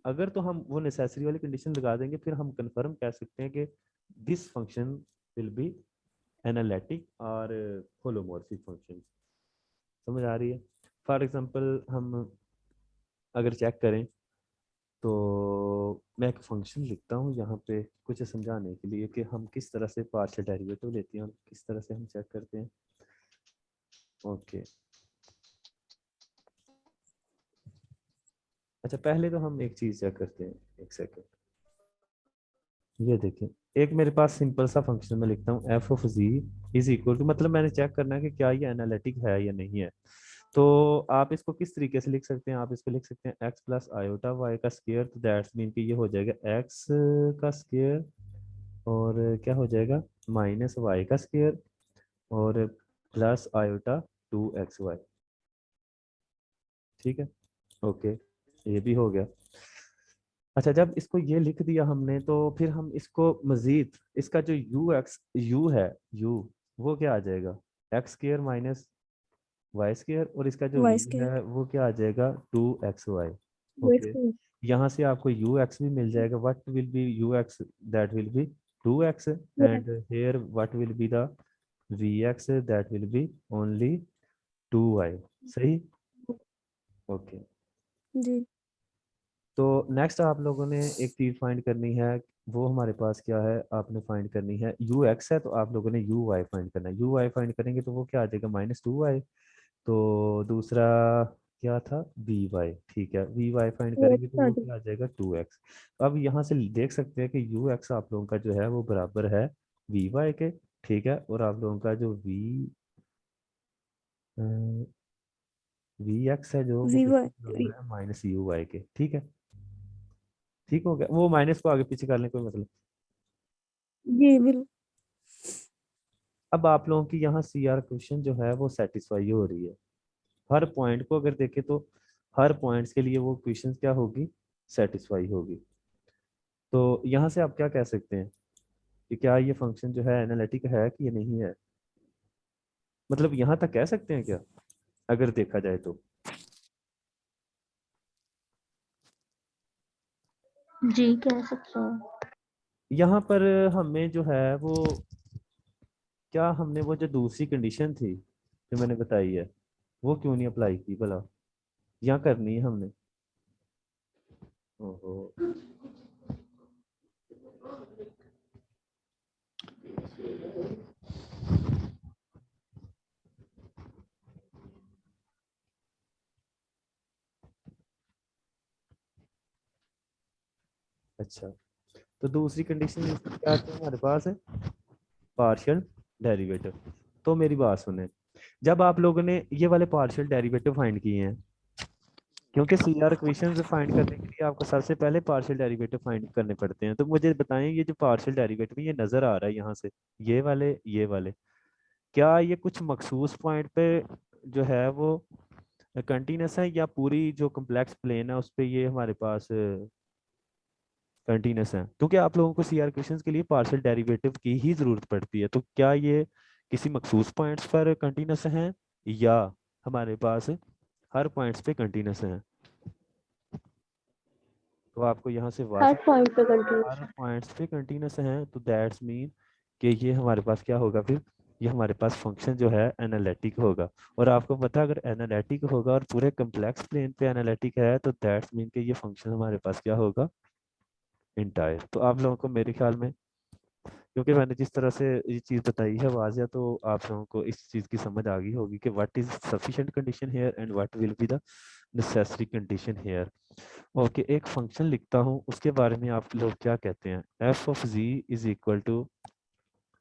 अगर तो हम वो नेसेसरी वाली कंडीशन लगा देंगे फिर हम कंफर्म कह सकते हैं कि this function will be analytic और होलोमॉर्फिक फंक्शन। समझ आ रही है? फॉर एग्जांपल हम अगर चेक करें तो मैं एक फंक्शन लिखता हूँ यहाँ पे कुछ समझाने के लिए कि हम किस तरह से पार्शियल डेरिवेटिव लेते हैं और किस तरह से हम चेक करते हैं। ओके, अच्छा पहले तो हम एक चीज़ चेक करते हैं, एक सेकंड। ये देखें, एक मेरे पास सिंपल सा फंक्शन मैं लिखता हूँ F of ji is equal to, मतलब मैंने चेक करना है कि क्या ये एनालिटिक है या नहीं है। तो आप इसको किस तरीके से लिख सकते हैं? आप इसको लिख सकते हैं एक्स प्लस आयोटा वाई का स्क्वायर, तो दैट्स मीन कि ये हो जाएगा एक्स का स्क्वायर और क्या हो जाएगा माइनस वाई का स्क्वायर और प्लस आयोटा 2xy। ठीक है, ओके, ये भी हो गया। अच्छा, जब इसको ये लिख दिया हमने तो फिर हम इसको मजीद इसका जो यू है, यू वो क्या आ जाएगा x square minus y square और इसका जो वी वाई स्क्वायर है वो क्या आ जाएगा 2xy। वाई ओके, स्क्वायर यहाँ से आपको यू एक्स भी मिल जाएगा। What will be u x? That will be 2x and here what will be the v x? That will be only 2y। सही, ओके। जी तो नेक्स्ट आप लोगों ने एक चीज फाइंड करनी है, वो हमारे पास क्या है, आपने फाइंड करनी है यू एक्स है तो आप लोगों ने यू वाई फाइंड करना है। यू वाई फाइंड करेंगे तो वो क्या आ जाएगा -2y। तो दूसरा क्या था वी वाई, ठीक है, वी वाई फाइंड वो करेंगे तो अच्छा वो जी क्या आ जाएगा 2x। अब यहाँ से देख सकते हैं कि यू एक्स आप लोगों का जो है वो बराबर है वी वाई के, ठीक है। और आप लोगों का जो वी एक्स है जो वो वी किसके वाई बराबर है माइनस यू वाई के, ठीक है। ठीक हो गया, वो माइनस को आगे पीछे कर लें कोई मतलब। जी बिल्कुल अब आप लोगों की यहाँ सी आर क्वेश्चन जो है वो सेटिस्फाई हो रही है। हर पॉइंट को अगर देखें तो हर पॉइंट्स के लिए वो क्वेश्चन क्या होगी, सेटिस्फाई होगी। तो यहाँ से आप क्या कह सकते हैं कि क्या ये फंक्शन जो है एनालिटिक है कि ये नहीं है? मतलब यहाँ तक कह सकते हैं क्या अगर देखा जाए तो? जी कह सकते हैं। यहाँ पर हमें जो है वो क्या हमने वो जो दूसरी कंडीशन थी जो मैंने बताई है वो क्यों नहीं अप्लाई की भला? यहाँ करनी है हमने। ओहो, अच्छा, तो दूसरी कंडीशन क्या थी हमारे पास है पार्शियल डेरिवेटिव। तो मेरी बात सुने, जब आप लोगों ने ये वाले पार्शियल डेरिवेटिव फाइंड किए हैं, क्योंकि सीआर इक्वेशंस फाइंड करने के लिए आपको सबसे पहले पार्शियल डेरिवेटिव फाइंड करने पड़ते हैं, तो मुझे बताएं ये जो पार्शियल डेरिवेटिव ये नजर आ रहा है यहाँ से, ये वाले क्या ये कुछ मखसूस पॉइंट पे जो है वो कंटिन्यूस है या पूरी जो कम्प्लेक्स प्लेन है उस पे ये हमारे पास कंटिन्यूस है? क्योंकि आप लोगों को सीआर क्वेश्चंस के लिए पार्शियल डेरिवेटिव की ही जरूरत पड़ती है, तो क्या ये किसी मखसूस पॉइंट्स पर कंटिन्यूस हैं या हमारे पास हर पॉइंट्स पे कंटिन्यूस हैं? तो आपको यहाँ से हर वाज पॉइंट पे कंटिन्यूस। हर पॉइंट्स पे कंटिन्यूस हैं, तो दैट्स मीन कि ये हमारे पास क्या होगा फिर, ये हमारे पास फंक्शन जो है एनालिटिक होगा। और आपको पता है अगर एनालिटिक होगा और पूरे कम्प्लेक्स प्लेन पे एनालिटिक है तो दैट्स मीन कि ये फंक्शन हमारे पास क्या होगा, इंटायर। तो आप लोगों को मेरे ख्याल में, क्योंकि मैंने जिस तरह से ये चीज़ बताई है वाजिया, तो आप लोगों को इस चीज़ की समझ आ गई होगी कि what is sufficient condition here and what will be the necessary condition here. Okay, एक फंक्शन लिखता हूँ उसके बारे में आप लोग क्या कहते हैं, F of ji is equal to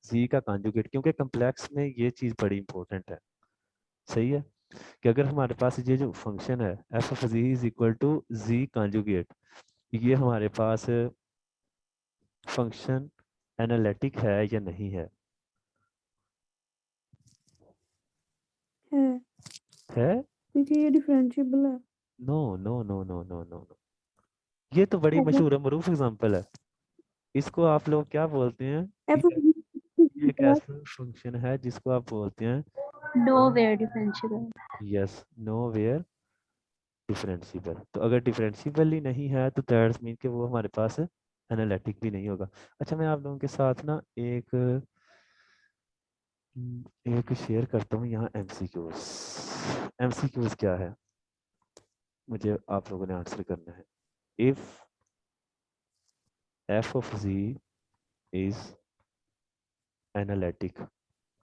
G का कॉन्जुगेट, क्योंकि कम्प्लेक्स में ये चीज़ बड़ी इंपॉर्टेंट है। सही है कि अगर हमारे पास ये जो फंक्शन है F of ji is equal to z conjugate, ये हमारे पास फंक्शन एनालिटिक है या नहीं है? है है? क्योंकि ये डिफरेंशिएबल है। No no no no no no no, ये तो बड़ी है मशहूर मरूफ एग्जांपल है। इसको आप लोग क्या बोलते हैं? एफ ऑफ ये एक ऐसा फंक्शन है जिसको आप बोलते हैं nowhere differentiable. यस, नो वेयर डिफरेंशिएबल। तो अगर डिफरेंशिएबल ही नहीं है तो दैट्स मीन कि वो हमारे पास एनालिटिक भी नहीं होगा। अच्छा, मैं आप लोगों के साथ ना एक शेयर करता हूँ यहाँ एमसीक्यूज। एमसीक्यूज क्या है मुझे आप लोगों ने आंसर करना है। If F of ji is analytic,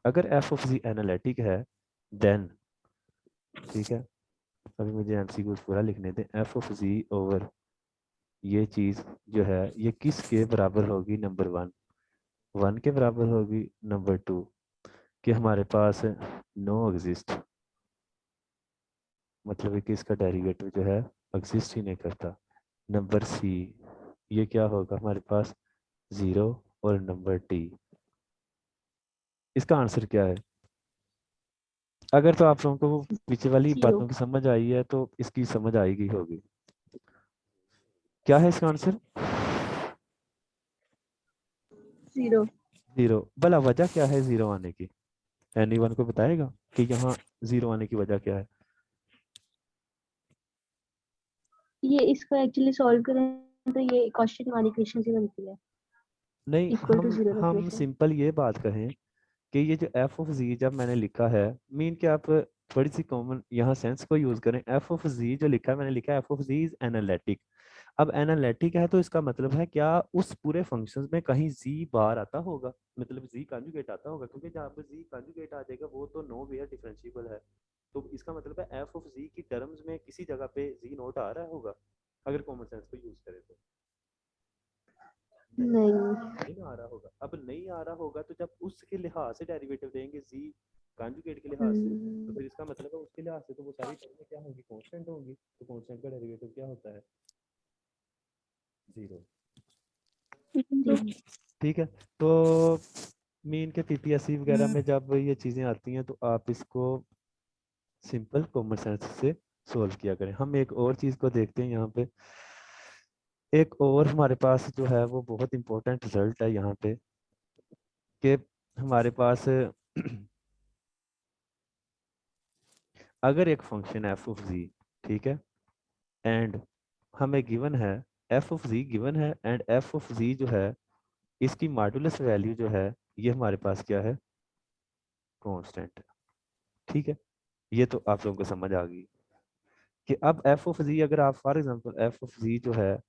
अगर एफ ऑफ जी एनालिटिक है देन, ठीक है, अभी मुझे एमसीक्यूज पूरा लिखने दें। एफ ऑफ जी ओवर ये चीज़ जो है ये किसके बराबर होगी? नंबर वन, वन के बराबर होगी। नंबर टू कि हमारे पास नो एग्जिस्ट, मतलब कि इसका डेरिवेटिव जो है एग्जिस्ट ही नहीं करता। नंबर सी ये क्या होगा हमारे पास? ज़ीरो। और नंबर टी, इसका आंसर क्या है? अगर तो आप लोगों को वो पीछे वाली Zero. बातों की समझ आई है तो इसकी समझ आएगी होगी। क्या है इसका आंसर? Zero. ज़ीरो। भला वजह क्या है ज़ीरो आने की? एनीवन को बताएगा कि यहाँ ज़ीरो आने की वजह क्या है? ये इसको एक्चुअली सॉल्व करें तो ये क्वेश्चन वाली इक्वेशन से बनती है नहीं, इक्वल टू जीरो रखने हम से। सिंपल ये बात कहें कि ये जो एफ ऑफ जी जब मैंने लिखा है, मीन कि आप थोड़ी सी कॉमन यहाँ सेंस को यूज करें। एफ ऑफ जी जो लिखा है मैंने लिखा है F of ji is analytic. अब एनालिटिक है तो इसका मतलब है क्या उस पूरे फंक्शन में कहीं जी बार आता होगा, मतलब जी कॉन्जुगेट आता होगा? क्योंकि जहाँ पर जी कॉन्जुगेट आ जाएगा वो तो नो वेयर डिफरेंशिएबल है। तो इसका मतलब है एफ ऑफ जी की टर्म्स में किसी जगह पे जी नोट आ रहा होगा, अगर कॉमन सेंस को यूज करें तो। नहीं। नहीं आ रहा होगा। अब नहीं आ रहा होगा तो जब उसके लिहाज से डेरिवेटिव देंगे जी कॉन्जुगेट के लिहाज से, तो फिर इसका मतलब है उसके लिहाज से तो वो सारी टर्में क्या होंगी? कांस्टेंट होंगी। तो कांस्टेंट का डेरिवेटिव क्या होता है? जीरो। ठीक है। तो मीन के पीपीएससी वगैरह में जब ये चीज़ें आती हैं तो आप इसको सिंपल कॉमन सेंस से सोल्व किया करें। हम एक और चीज़ को देखते हैं यहाँ पे। एक और हमारे पास जो है वो बहुत इंपॉर्टेंट रिजल्ट है यहाँ पे कि हमारे पास अगर एक फंक्शन एफ ऑफ जी, ठीक है, एंड हमें गिवन है एफ ऑफ जी गिवन है एंड एफ ऑफ जी जो है इसकी मॉडुलस वैल्यू जो है ये हमारे पास क्या है? कांस्टेंट। ठीक है, ये तो आप लोगों को समझ आ गई कि अब एफ ऑफ जी अगर आप for example F of G जो है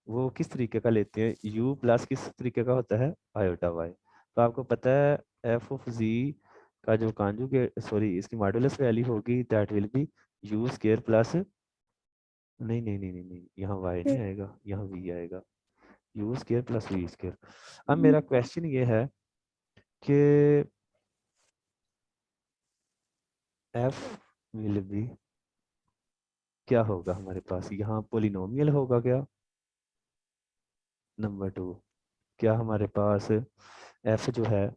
वो किस तरीके का लेते हैं? u प्लस किस तरीके का होता है? Iota Y. तो आपको पता है एफ ऑफ जी का जो कॉन्जुगेट सॉरी इसकी मॉडुलस वैल्यू होगी that will be U square plus, नहीं नहीं नहीं नहीं नहीं, यहाँ y नहीं आएगा, यहाँ v आएगा। U square plus V square. अब मेरा क्वेश्चन ये है कि f विल बी क्या होगा हमारे पास? यहाँ पोलिनोमियल होगा क्या? नंबर टू, क्या हमारे पास f जो है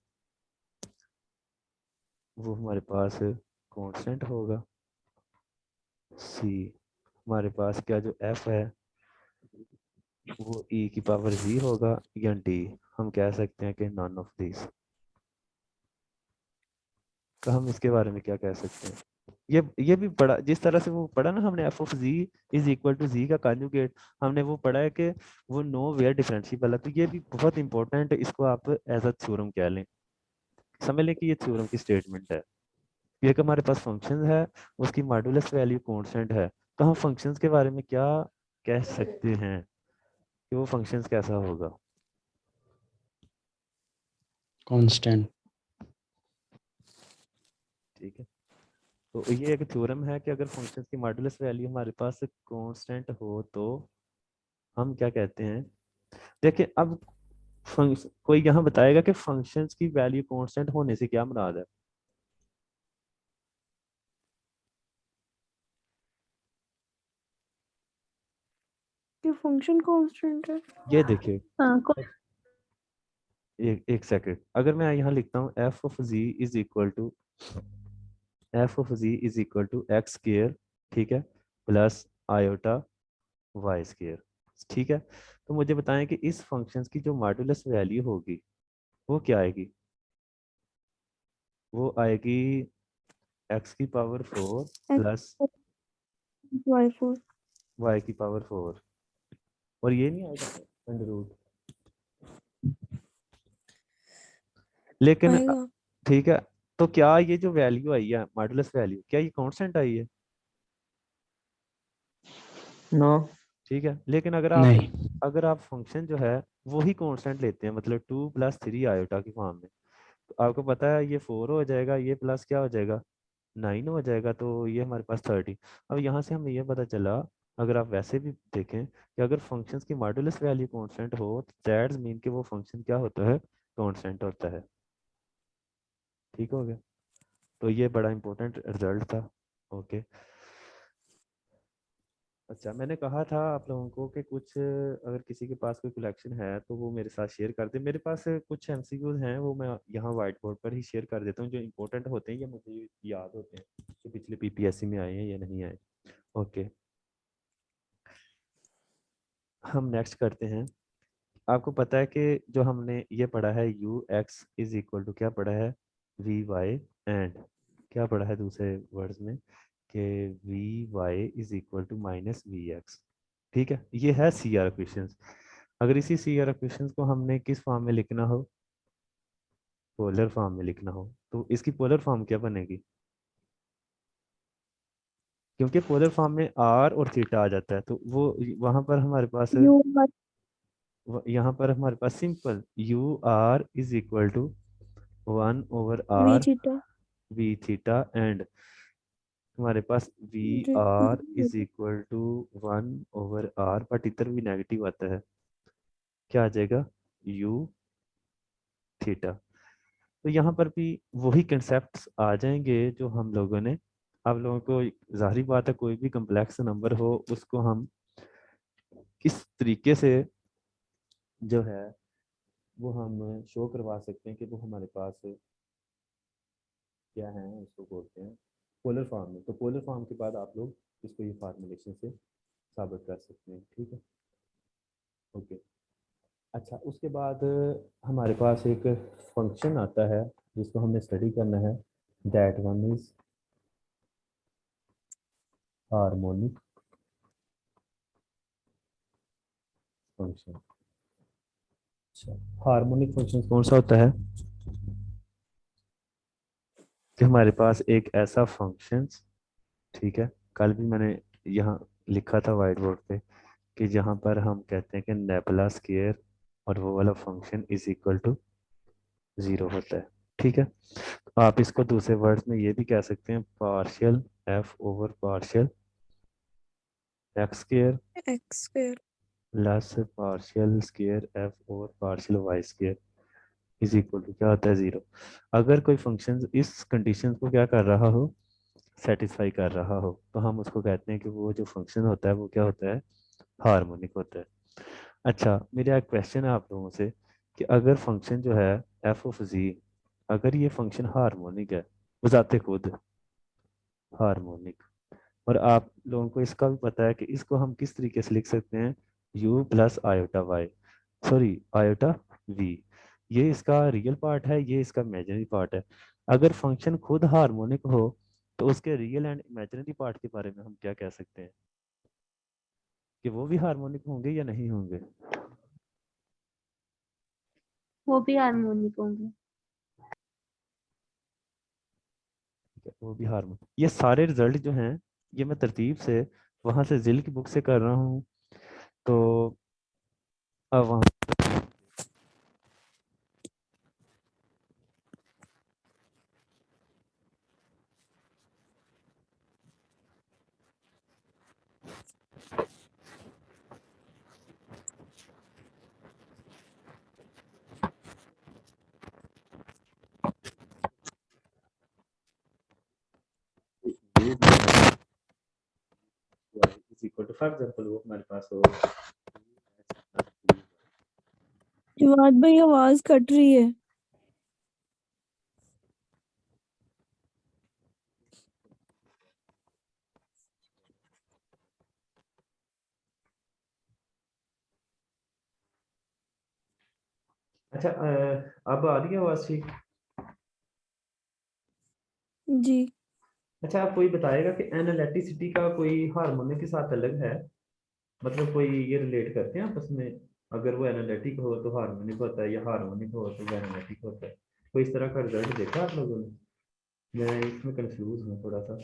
वो हमारे पास कांस्टेंट होगा? सी, हमारे पास क्या जो f है वो e की पावर v होगा? या डी, हम कह सकते हैं कि नॉन ऑफ दिस। तो हम इसके बारे में क्या कह सकते हैं? ये भी पढ़ा, जिस तरह से वो पढ़ा ना हमने F of ji is equal to G का कॉन्जुगेट, हमने वो पढ़ा है कि वो नो वेयर डिफरेंशिएबल है। तो ये भी बहुत इंपॉर्टेंट है, इसको आप एज अ थ्योरम कह लें, समझ लें कि ये थ्योरम की स्टेटमेंट है। ये कि हमारे पास फंक्शन है उसकी मॉडुलस वैल्यू कांस्टेंट है, तो हम फंक्शंस के बारे में क्या कह सकते हैं कि वो फंक्शंस कैसा होगा? कांस्टेंट। ठीक है, तो ये एक थ्योरम है कि अगर फंक्शंस की मॉडुलस वैल्यू हमारे पास कांस्टेंट हो तो हम क्या कहते हैं? देखिए अब फंक्शन कोई यहाँ बताएगा कि फंक्शंस की वैल्यू कांस्टेंट होने से क्या मुराद है? कि फंक्शन कांस्टेंट है। ये देखिए हाँ एक सेकंड, अगर मैं यहाँ लिखता हूँ F of ji is equal to X square, ठीक है, प्लस आयोटा वाई स्क्वायर, ठीक है। तो मुझे बताएं कि इस फंक्शन की जो मॉड्यूलस वैल्यू होगी वो क्या आएगी? वो आएगी एक्स की पावर 4 प्लस y4 वाई की पावर 4, और ये नहीं आएगा अंडर रूट, लेकिन आएगा। ठीक है। तो क्या ये जो वैल्यू आई है मॉड्यूलस वैल्यू, क्या ये कांस्टेंट आई है? नो। ठीक है, लेकिन अगर आप फंक्शन जो है वो ही कांस्टेंट लेते हैं, मतलब 2 + 3 आयोटा की फॉर्म में, तो आपको पता है ये 4 हो जाएगा, ये प्लस क्या हो जाएगा 9 हो जाएगा, तो ये हमारे पास 30। अब यहाँ से हमें ये पता चला, अगर आप वैसे भी देखें कि अगर फंक्शंस की मॉड्यूलस वैल्यू कांस्टेंट हो तो दैट्स मीन कि वो फंक्शन क्या होता है, कांस्टेंट होता है। ठीक हो गया, तो ये बड़ा इंपॉर्टेंट रिजल्ट था। ओके, अच्छा मैंने कहा था आप लोगों को कि कुछ अगर किसी के पास कोई कलेक्शन है तो वो मेरे साथ शेयर कर दे। मेरे पास कुछ एमसीक्यूज हैं, वो मैं यहाँ व्हाइट बोर्ड पर ही शेयर कर देता हूँ, जो इंपॉर्टेंट होते हैं या मुझे याद होते हैं कि पिछले पीपीएससी में आए हैं या नहीं आए। ओके, हम नेक्स्ट करते हैं। आपको पता है कि जो हमने ये पढ़ा है U X is equal to क्या पढ़ा है, वी वाई, एंड क्या पढ़ा है दूसरे वर्ड्स में कि V Y is equal to minus V X. ठीक है, ये है सी आर इक्वेशंस। अगर इसी सी आर इक्वेशंस को हमने किस फॉर्म में लिखना हो, पोलर फॉर्म में लिखना हो, तो इसकी पोलर फॉर्म क्या बनेगी? क्योंकि पोलर फॉर्म में आर और थीटा आ जाता है, तो वो वहां पर हमारे पास यू यहाँ पर हमारे पास simple U R is equal to 1 V R theta V theta, and हमारे पास V R is equal to 1 R, but इधर भी नेगेटिव आता है, क्या आ जाएगा यू थीटा। तो यहाँ पर भी वही कंसेप्ट आ जाएंगे जो हम लोगों ने, आप लोगों को जाहिर बात है कोई भी कम्प्लेक्स नंबर हो उसको हम किस तरीके से जो है वो हम शो करवा सकते हैं कि वो हमारे पास क्या है, उसको बोलते हैं पोलर फॉर्म में। तो पोलर फॉर्म के बाद आप लोग इसको ये फार्मूलेशन से साबित कर सकते हैं। ठीक है, ओके। अच्छा, उसके बाद हमारे पास एक फंक्शन आता है जिसको हमें स्टडी करना है, that one is harmonic function. अच्छा, हार्मोनिक फंक्शन कौन सा होता है कि हमारे पास एक ऐसा फंक्शन, ठीक है, कल भी मैंने यहाँ लिखा था व्हाइट बोर्ड पे कि जहाँ पर हम कहते हैं कि नेबुला स्क्वायर और वो वाला फंक्शन इज इक्वल टू 0 होता है। ठीक है, तो आप इसको दूसरे वर्ड्स में ये भी कह सकते हैं partial F over partial X square X square plus partial square F over partial Y square is equal to क्या होता है 0। अगर कोई फंक्शन इस कंडीशन को क्या कर रहा हो, सेटिस्फाई कर रहा हो, तो हम उसको कहते हैं कि वो जो फंक्शन होता है वो क्या होता है, हार्मोनिक होता है। अच्छा, मेरा एक क्वेश्चन है आप लोगों से कि अगर फंक्शन जो है एफ ऑफ जी, अगर ये फंक्शन हार्मोनिक है, बजाते खुद हार्मोनिक, और आप लोगों को इसका भी पता है कि इसको हम किस तरीके से लिख सकते हैं, u plus iota Y, sorry iota v, ये इसका रियल पार्ट है, ये इसका इमेजिनरी पार्ट है। अगर फंक्शन खुद हार्मोनिक हो तो उसके रियल एंड इमेजिनरी पार्ट के बारे में हम क्या कह सकते हैं कि वो भी हार्मोनिक होंगे या नहीं होंगे? वो भी हार्मोनिक होंगे। ठीक है, वो भी हार्मोनिक। ये सारे रिजल्ट जो हैं ये मैं तरतीब से वहां से जिल की बुक से कर रहा हूँ, तो अब वहाँ is equal to for example वो हमारे पास हो जवाद भाई आवाज कट रही है। अच्छा अब आ रही है आवाज ठीक? जी अच्छा आप कोई बताएगा कि एनालिटिसिटी का कोई हार्मोनिक के साथ अलग है, मतलब कोई ये रिलेट करते हैं आपस में? अगर वो एनालिटिक हो तो हार्मोनिक होता है, या हार्मोनिक हो तो वो एनालिटिक होता है? कोई इस तरह का रिजल्ट देखा आप लोगों ने? मैं इसमें कंफ्यूज हूँ थोड़ा सा।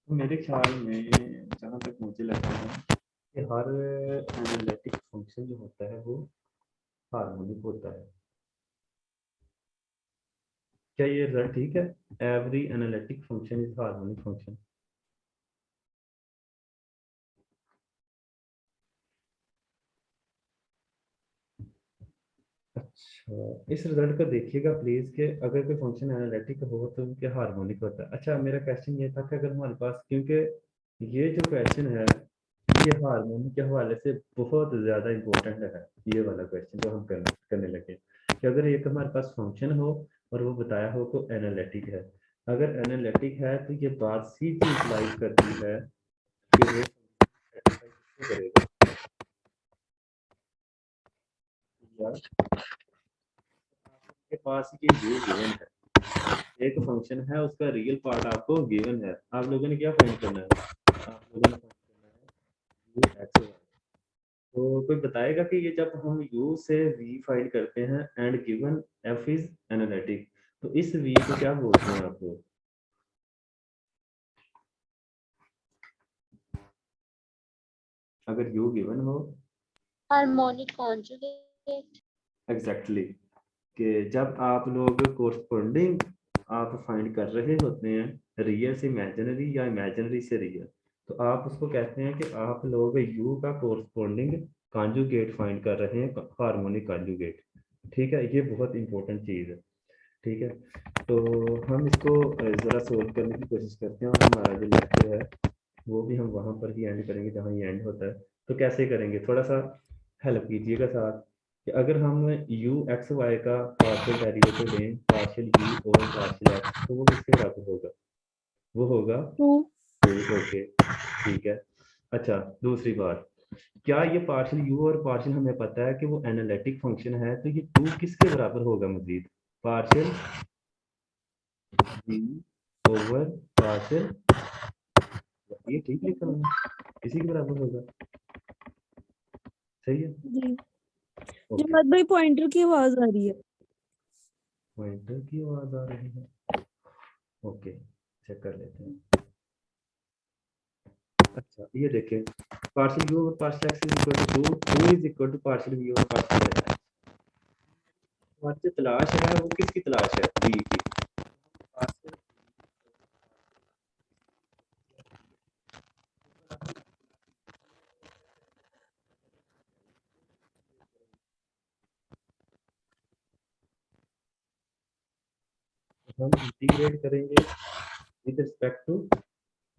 मेरे ख्याल में जहाँ तक मुझे लगता है कि हर एनालिटिक फंक्शन जो होता है वो हार्मोनिक होता है। क्या ये रिजल्ट ठीक है? Every analytic function is harmonic function. अच्छा इस रिजल्ट को देखिएगा प्लीज कि अगर कोई फंक्शन एनालिटिक हो तो क्या हार्मोनिक होता है। अच्छा मेरा क्वेश्चन ये था कि अगर हमारे पास, क्योंकि ये जो क्वेश्चन है ये हार्मोनिक के हवाले से बहुत ज़्यादा इम्पोर्टेंट है, ये वाला क्वेश्चन जो हम करने लगे कि अगर एक हमारे पास फंक्शन हो और वो बताया हो तो एनालिटिक है। अगर एनालिटिक है तो ये बात सीधी इम्प्लाई करती है कि वो satisfy करेगा। यार आपके पास ये गिवन है, एक फंक्शन है उसका रियल पार्ट आपको गिवन है, आप लोगों ने क्या फाइंड करना है? आप लोगों ने फाइंड करना है u x y। तो कोई बताएगा कि ये जब हम u से v फाइंड करते हैं and given f is analytic, तो इस v को क्या बोलते हैं आप लोग? अगर u गिवन हो हार्मोनिक कॉन्जुगेट। एग्जैक्टली कि जब आप लोग कोरस्पोंडिंग आप फाइंड कर रहे होते हैं रियल से इमेजिनरी या इमेजिनरी से रियल, तो आप उसको कहते हैं कि आप लोग u का कोरस्पोंडिंग कॉन्जुगेट फाइंड कर रहे हैं, हार्मोनिक कॉन्जुगेट। ठीक है, ये बहुत इंपॉर्टेंट चीज़ है। ठीक है, तो हम इसको ज़रा सोल्व करने की कोशिश करते हैं और हमारा जो लेक्चर है वो भी हम वहाँ पर ही एंड करेंगे जहाँ ये एंड होता है। तो कैसे करेंगे, थोड़ा सा हेल्प कीजिएगा साथ, कि अगर हम u x y का पार्शियल डेरिवेटिव लें, partial u over partial x, तो वो किसके बराबर होगा? वो होगा टू 2। ओके ठीक है। अच्छा दूसरी बात, क्या ये पार्शियल u और पार्शियल हमें पता है कि वो एनालिटिक फंक्शन है, तो ये 2 किसके बराबर होगा मजीद? पार्शियल v ओवर पार्शियल, ये ठीक लिखा मैंने, इसी के बराबर होगा। सही है, जी ओके। जवाद भाई पॉइंटर की आवाज आ रही है। पॉइंटर की आवाज आ रही है, ओके चेक कर लेते हैं। अच्छा ये देखें, partial u over partial x is equal to 2 is equal to partial v over partial x। हमारी जो तलाश है वो किसकी तलाश है? v की। पार्शियल हम इंटीग्रेट करेंगे विद रिस्पेक्ट टू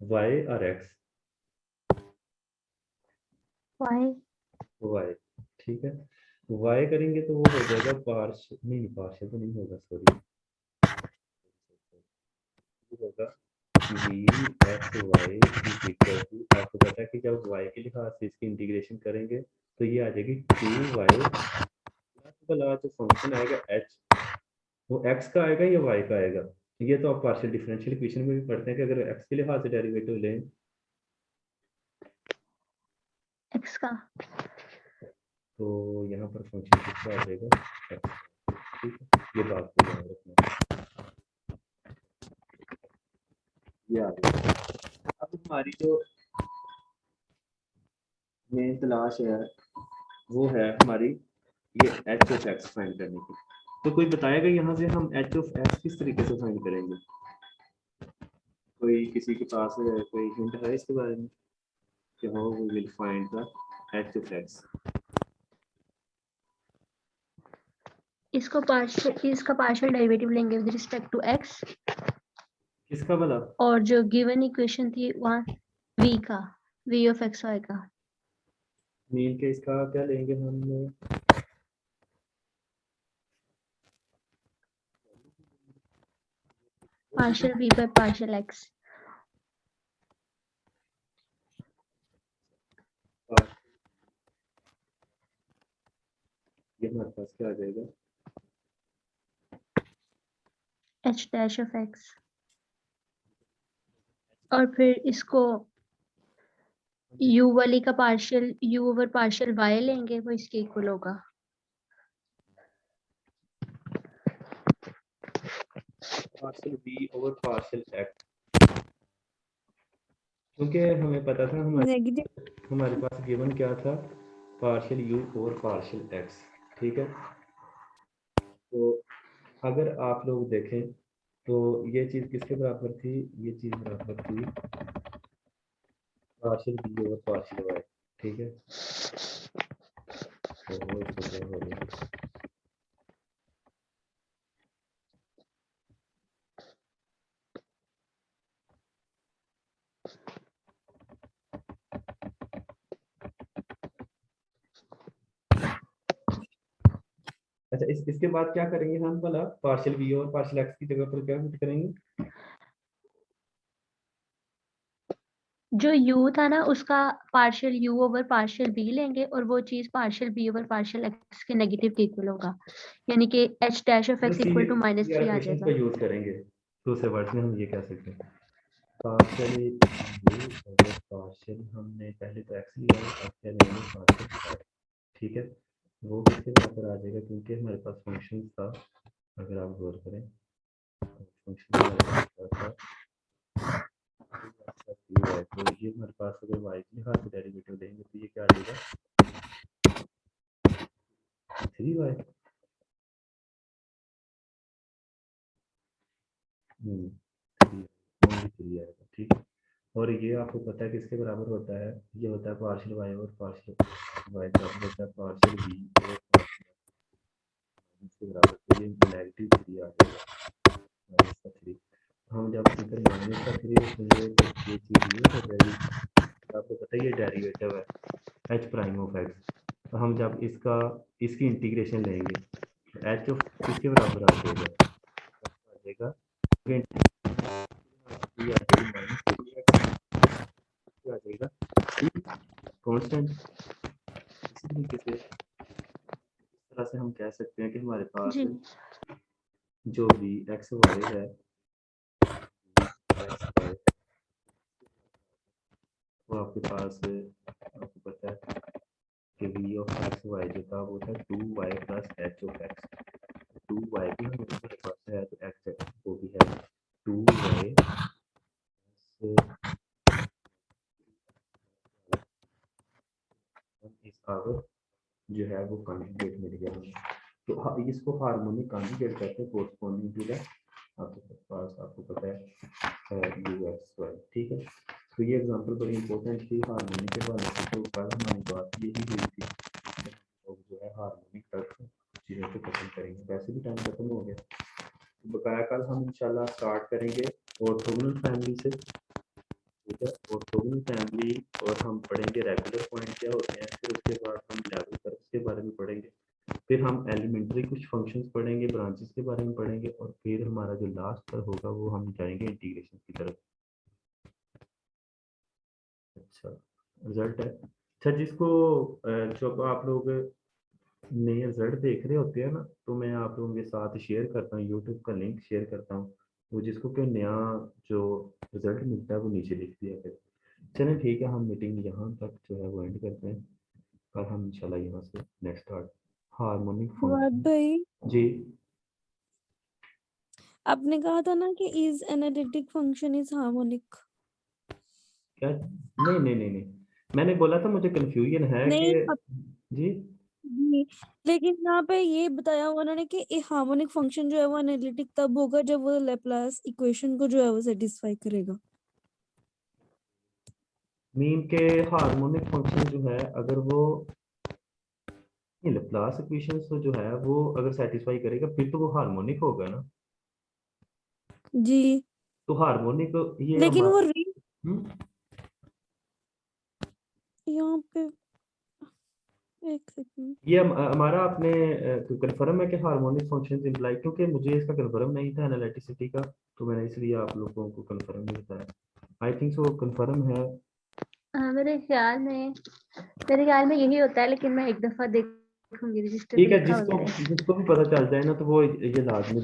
y और x। वाई y ठीक है, y करेंगे तो वो हो जाएगा पार्शियल, नहीं पार्शियल तो नहीं होगा, सॉरी होगा v x y is equal to, आपको पता है कि जब y के लिहाज से इसकी इंटीग्रेशन करेंगे तो ये आ जाएगी 2y वाला जो फंक्शन आएगा h, वो x का आएगा या y का आएगा? ये तो आप पार्शियल डिफरेंशियल इक्वेशन में भी पढ़ते हैं कि अगर x के लिहाज से डेरिवेटिव लें एक्स का। तो यहाँ पर फंक्शन किसका आ जाएगा? x। ठीक है, ये बात को ध्यान रखना। ये आ गया। अब हमारी जो मेन तलाश है वो है हमारी ये एच ऑफ एक्स फाइंड करने की। तो कोई बताएगा यहाँ से हम एच ऑफ एक्स किस तरीके से फाइंड करेंगे? कोई किसी के पास कोई हिंट है इसके बारे में कि how we will find the H of X? इसका पार्शियल डेरिवेटिव लेंगे विद रिस्पेक्ट टू x, किसका भला? और जो गिवन इक्वेशन थी वहाँ v का, v ऑफ x आएगा। मीन के इसका क्या लेंगे हम? Partial v by partial x। ये हमारे पास क्या आ जाएगा? h डैश ऑफ x, और फिर इसको u वाली का partial u over partial y लेंगे, वो इसके इक्वल होगा। Partial b over partial x, क्योंकि हमें पता था नेगेटिव हमारे पास गिवन क्या था? Partial u over partial x, ठीक है। तो अगर आप लोग देखें तो ये चीज़ किसके बराबर थी? ये चीज़ बराबर थी partial b over partial y, ठीक है। तो वो इसको क्या हो गया? अच्छा, इसके बाद क्या करेंगे हम भला? पार्शियल b और पार्शियल x की जगह पर क्या पुट करेंगे? जो u था ना उसका partial u over partial v लेंगे, और वो चीज partial b over partial x के नेगेटिव के इक्वल होगा, यानी कि h dash of x equal to -3 आ इक्वेशन जाएगा। का यूज करेंगे। दूसरे वर्ड्स में हम ये कह सकते हैं पार्शियल u ओवर पार्शियल, हमने पहले तो x लिया है, अब क्या लेंगे? पार्शियल y, ठीक है। वो किसके बराबर आ जाएगा? क्योंकि हमारे पास फंक्शन था, अगर आप गौर करें फंक्शन हमारे पास क्या था? तो ये हमारे पास अगर y के लिहाज से डेरिवेटिव देंगे तो ये क्या आ जाएगा? 3y। थ्री आएगा, ठीक है। और ये आपको पता है किसके बराबर होता है? ये होता है पार्शियल y और पार्शियल y बराबर होता है पार्शियल v और पार्शियल इसके बराबर, तो ये नेगेटिव 3 आ जाएगा, -3। हम जब इधर -3 रखेंगे तो ये चीज़ ये हो जाएगी, आपको पता है ये डेरिवेटिव है h प्राइम ऑफ x। तो हम जब इसकी इंटीग्रेशन लेंगे तो h ऑफ किसके बराबर आ जाएगा? आ जाएगा आ जाएगा कांस्टेंट। इसी तरीके से इस तरह से हम कह सकते हैं कि हमारे पास जी जो भी एक्स वाई है वो आपके पास आपको पता है कि v ऑफ एक्स वाई जो था वो था 2y plus H of x. 2y भी हमारे पास है तो एक्स वो भी है 2y इस आवर जो है वो कॉन्जुगेट मिल गया हमें। तो इसको हार्मोनिक कॉन्जुगेट कहते हैं कोरस्पॉन्डिंग टू द आपके पास आपको पता है यू एक्स वाई, ठीक है। तो ये एग्जांपल बड़ी इंपॉर्टेंट थी हार्मोनिक के बारे में, तो कल हमारी बात यही हुई थी तो जो है हार्मोनिक तक चीज़ों को खत्म करेंगे। वैसे भी टाइम खत्म हो गया, तो बकाया कल हम इंशाल्लाह स्टार्ट करेंगे ऑर्थोगोनल फैमिली से, ठीक है। ऑर्थोगोनल फैमिली और हम पढ़ेंगे रेगुलर पॉइंट क्या होते हैं, फिर उसके बाद हम लेवल कर्व्स के बारे में पढ़ेंगे, फिर हम एलिमेंट्री कुछ फंक्शंस पढ़ेंगे, ब्रांचेस के बारे में पढ़ेंगे, और फिर हमारा जो लास्ट पर होगा वो हम जाएंगे इंटीग्रेशन की तरफ। अच्छा रिजल्ट है। अच्छा जिसको जब आप लोग नए रिजल्ट देख रहे होते हैं ना, तो मैं आप लोगों के साथ शेयर करता हूँ, यूट्यूब का लिंक शेयर करता हूँ, वो जिसको कोई नया जो रिजल्ट मिलता है वो नीचे लिख दिया करें। चलें ठीक है, हम मीटिंग यहाँ तक जो है वो एंड करते हैं। कल हम इंशाल्लाह यहाँ से next start harmonic Fawad function. भाई, जी आपने कहा था ना कि is analytic function is harmonic. क्या? नहीं नहीं नहीं नहीं, मैंने बोला था मुझे कंफ्यूजन है नहीं कि जी जी, लेकिन यहाँ पे ये बताया हुआ उन्होंने कि एक हार्मोनिक फंक्शन जो है वो एनालिटिक तब होगा जब वो लैप्लास इक्वेशन को जो है वो सेटिस्फाई करेगा। मीन के हार्मोनिक फंक्शन जो है अगर वो लैप्लास इक्वेशंस तो जो है वो अगर सेटिस्फाई करेगा फिर तो वो हार्मोनिक होगा ना। जी तो हार्मोनिक ये लेकिन वो हम्म? यहाँ पे एक सेकंड। ये हमारा आपने कंफर्म है कि हार्मोनिक फंक्शंस इम्प्लाई, क्योंकि मुझे इसका कंफर्म नहीं था एनालिटिसिटी का, तो मैंने इसलिए आप लोगों को कंफर्म नहीं बताया। आई थिंक सो कंफर्म है। मेरे ख्याल में यही होता है, लेकिन मैं एक दफा देखूंगी रजिस्टर ठीक पे है, लिखा जिसको वगैरह है। जिसको भी पता चल जाए ना तो वो ये लाजमी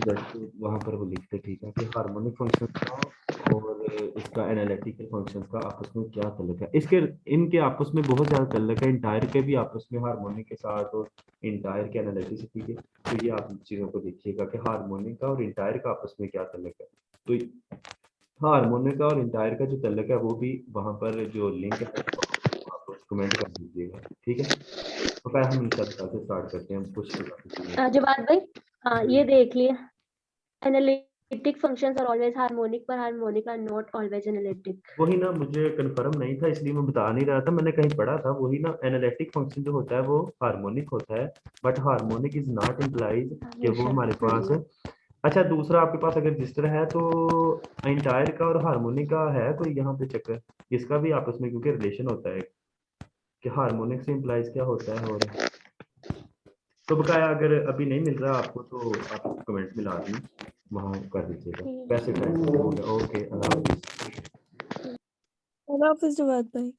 वहां पर वो लिखते, ठीक है, कि हार्मोनिक फंक्शन का और इसका एनालिटिकल फंक्शंस का आपस में क्या ताल्लुक है। इसके इनके आपस में बहुत ज्यादा ताल्लुक है, इंटायर के भी आपस में हार्मोनिक के साथ और इंटायर के एनालिटिसिटी के। तो ये आप चीजों को देखिएगा कि हार्मोनिक का और इंटायर का आपस में क्या ताल्लुक है। तो हार्मोनिक का और इंटायर का जो ताल्लुक है वो भी वहां पर जो लिंक है आप कमेंट कर दीजिएगा, ठीक है। तो फिर हम इंशाल्लाह से स्टार्ट करते हैं कुछ। जवाद भाई, हाँ ये देख लिया, analytic functions are always harmonic, पर harmonic are not always analytic. वही ना, मुझे कंफर्म नहीं था इसलिए मैं बता नहीं रहा था, मैंने कहीं पढ़ा था वही ना, एनालिटिक फंक्शन जो होता है वो हार्मोनिक होता है, but harmonic is not implies कि वो हमारे पास है। अच्छा, दूसरा आपके पास अगर रजिस्टर है तो इंटायर का और हार्मोनिक का है कोई यहाँ पे चक्कर, इसका भी आपस में क्योंकि रिलेशन होता है कि हार्मोनिक से इम्प्लाइज क्या होता है। और तो बकाया अगर अभी नहीं मिल रहा आपको तो आप कमेंट में लाजमी वहाँ कर दीजिएगा। पैसे टाइम हो गया। ओके, अल्लाह हाफिज़। अल्लाह हाफिज़ जवाद भाई।